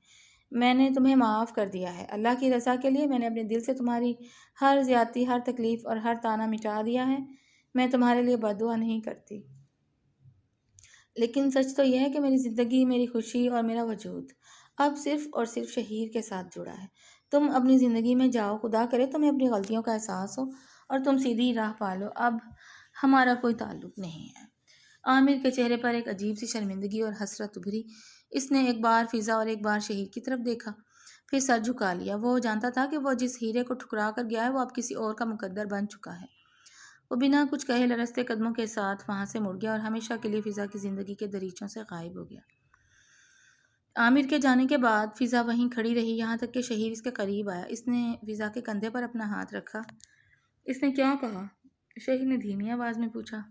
میں نے تمہیں معاف کر دیا ہے۔ اللہ کی رضا کے لیے میں نے اپنے دل سے تمہاری ہر زیادتی، ہر تکلیف اور ہر طعنہ مٹا دیا ہے۔ میں تمہارے لیے بد دعا نہیں کرتی، لیکن سچ تو یہ ہے کہ میری زندگی، میری خوشی اور میرا وجود اب صرف اور صرف شہیر کے ساتھ جڑا ہے۔ تم اپنی زندگی میں جاؤ، خدا کرے تمہیں اپنی غلطیوں کا احساس ہو اور تم سیدھی راہ پالو۔ اب ہمارا کوئی تعلق نہیں ہے۔ عامر کے چہرے پر ایک عجیب سی شرمندگی اور حسرت ابھری۔ اس نے ایک بار فضا اور ایک بار شہیر کی طرف دیکھا، پھر سر جھکا لیا۔ وہ جانتا تھا کہ وہ جس ہیرے کو ٹھکرا کر گیا ہے وہ اب کسی اور کا مقدر بن چکا ہے۔ وہ بنا کچھ کہے لرزتے قدموں کے ساتھ وہاں سے مڑ گیا اور ہمیشہ کے لیے فضا کی زندگی کے دریچوں سے غائب ہو گیا۔ عامر کے جانے کے بعد فضا وہیں کھڑی رہی یہاں تک کہ شہیر اس کے قریب آیا۔ اس نے فضا کے کندھے پر اپنا ہاتھ رکھا۔ اس نے کیا کہا؟ شہیر نے دھیمی آواز میں پوچھا۔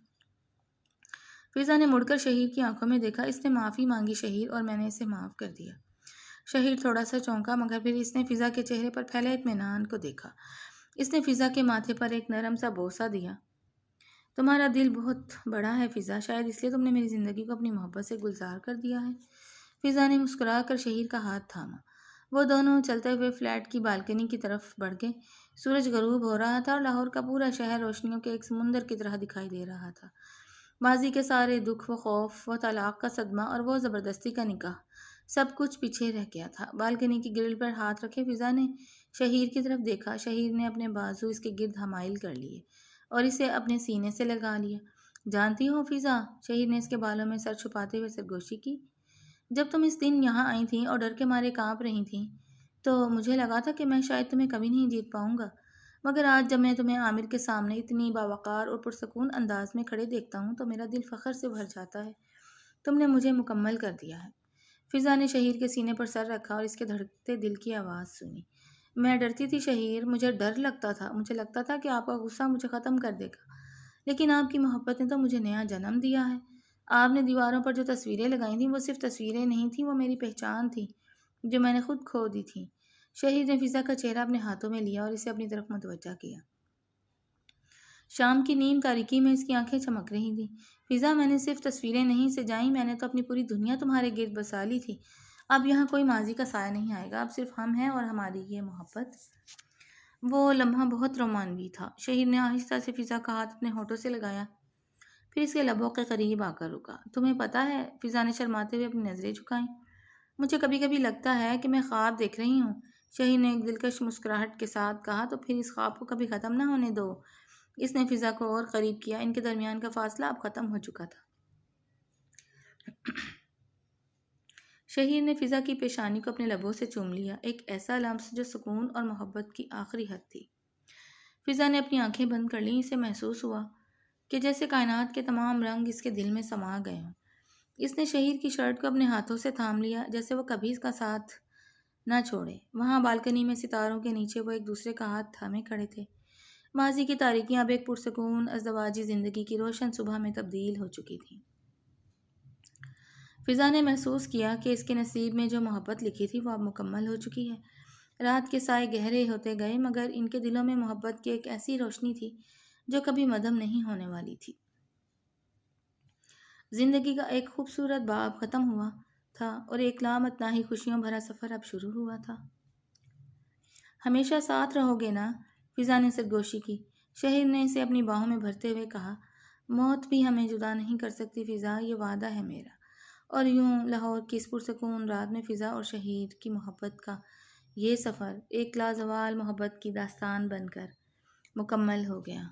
فضا نے مڑ کر شہیر کی آنکھوں میں دیکھا۔ اس نے معافی مانگی شہیر، اور میں نے اسے معاف کر دیا۔ شہیر تھوڑا سا چونکا، مگر پھر اس نے فضا کے چہرے پر پھیلے اطمینان کو دیکھا۔ اس نے فضا کے ماتھے پر ایک نرم سا بوسہ دیا۔ تمہارا دل بہت بڑا ہے فضا، شاید اس لیے تم نے میری زندگی کو اپنی محبت سے گلزار کر دیا ہے۔ فضا نے مسکرا کر شہیر کا ہاتھ تھاما۔ وہ دونوں چلتے ہوئے فلیٹ کی بالکنی کی طرف بڑھ گئے۔ سورج غروب ہو رہا تھا اور لاہور کا پورا شہر روشنیوں کے ایک سمندر کی طرح دکھائی دے رہا تھا۔ ماضی کے سارے دکھ، وہ خوف، وہ طلاق کا صدمہ اور وہ زبردستی کا نکاح، سب کچھ پیچھے رہ گیا تھا۔ بالکنی کی گرل پر ہاتھ رکھے فضا نے شہیر کی طرف دیکھا۔ شہیر نے اپنے بازو اس کے گرد حمائل کر لیے اور اسے اپنے سینے سے لگا لیا۔ جانتی ہو فضا، شہیر نے اس کے بالوں میں سر چھپاتے ہوئے سرگوشی کی، جب تم اس دن یہاں آئی تھیں اور ڈر کے مارے کانپ رہی تھیں تو مجھے لگا تھا کہ میں شاید تمہیں کبھی نہیں جیت پاؤں گا، مگر آج جب میں تمہیں عامر کے سامنے اتنی باوقار اور پرسکون انداز میں کھڑے دیکھتا ہوں تو میرا دل فخر سے بھر جاتا ہے۔ تم نے مجھے مکمل کر دیا ہے۔ فضا نے شہیر کے سینے پر سر رکھا اور اس کے دھڑکتے دل کی آواز سنی۔ میں ڈرتی تھی شہیر، مجھے ڈر لگتا تھا، مجھے لگتا تھا کہ آپ کا غصہ مجھے ختم کر دے گا، لیکن آپ کی محبت نے تو مجھے نیا جنم دیا ہے۔ آپ نے دیواروں پر جو تصویریں لگائی تھیں وہ صرف تصویریں نہیں تھیں، وہ میری پہچان تھی جو میں نے خود کھو دی تھی۔ شہیر نے فضا کا چہرہ اپنے ہاتھوں میں لیا اور اسے اپنی طرف متوجہ کیا۔ شام کی نیم تاریکی میں اس کی آنکھیں چمک رہی تھیں۔ فضا، میں نے صرف تصویریں نہیں سجائیں، میں نے تو اپنی پوری دنیا تمہارے گرد بسا لی تھی۔ اب یہاں کوئی ماضی کا سایہ نہیں آئے گا، اب صرف ہم ہیں اور ہماری یہ محبت۔ وہ لمحہ بہت رومانوی تھا۔ شہیر نے آہستہ سے فضا کا ہاتھ اپنے ہونٹوں سے لگایا، پھر اس کے لبوں کے قریب آ کر رکا۔ تمہیں پتہ ہے، فضا نے شرماتے ہوئے اپنی نظریں جھکائیں، مجھے کبھی کبھی لگتا ہے کہ میں خواب دیکھ رہی ہوں۔ شہیر نے ایک دلکش مسکراہٹ کے ساتھ کہا، تو پھر اس خواب کو کبھی ختم نہ ہونے دو۔ اس نے فضا کو اور قریب کیا۔ ان کے درمیان کا فاصلہ اب ختم ہو چکا تھا۔ شہیر نے فضا کی پیشانی کو اپنے لبوں سے چوم لیا، ایک ایسا لمس جو سکون اور محبت کی آخری حد تھی۔ فضا نے اپنی آنکھیں بند کر لیں۔ اسے محسوس ہوا کہ جیسے کائنات کے تمام رنگ اس کے دل میں سما گئے ہوں۔ اس نے شہیر کی شرٹ کو اپنے ہاتھوں سے تھام لیا، جیسے وہ کبھی اس کا ساتھ نہ چھوڑے۔ وہاں بالکنی میں ستاروں کے نیچے وہ ایک دوسرے کا ہاتھ تھامے کھڑے تھے۔ ماضی کی تاریکیاں اب ایک پرسکون ازدواجی زندگی کی روشن صبح میں تبدیل ہو چکی تھیں۔ فضا نے محسوس کیا کہ اس کے نصیب میں جو محبت لکھی تھی وہ اب مکمل ہو چکی ہے۔ رات کے سائے گہرے ہوتے گئے، مگر ان کے دلوں میں محبت کی ایک ایسی روشنی تھی جو کبھی مدھم نہیں ہونے والی تھی۔ زندگی کا ایک خوبصورت باب ختم ہوا تھا اور ایک لامتناہی خوشیوں بھرا سفر اب شروع ہوا تھا۔ ہمیشہ ساتھ رہو گے نا؟ فضا نے سرگوشی کی۔ شہیر نے اسے اپنی باہوں میں بھرتے ہوئے کہا، موت بھی ہمیں جدا نہیں کر سکتی فضا، یہ وعدہ ہے میرا۔ اور یوں لاہور کی اس پرسکون رات میں فضا اور شہیر کی محبت کا یہ سفر ایک لازوال محبت کی داستان بن کر مکمل ہو گیا۔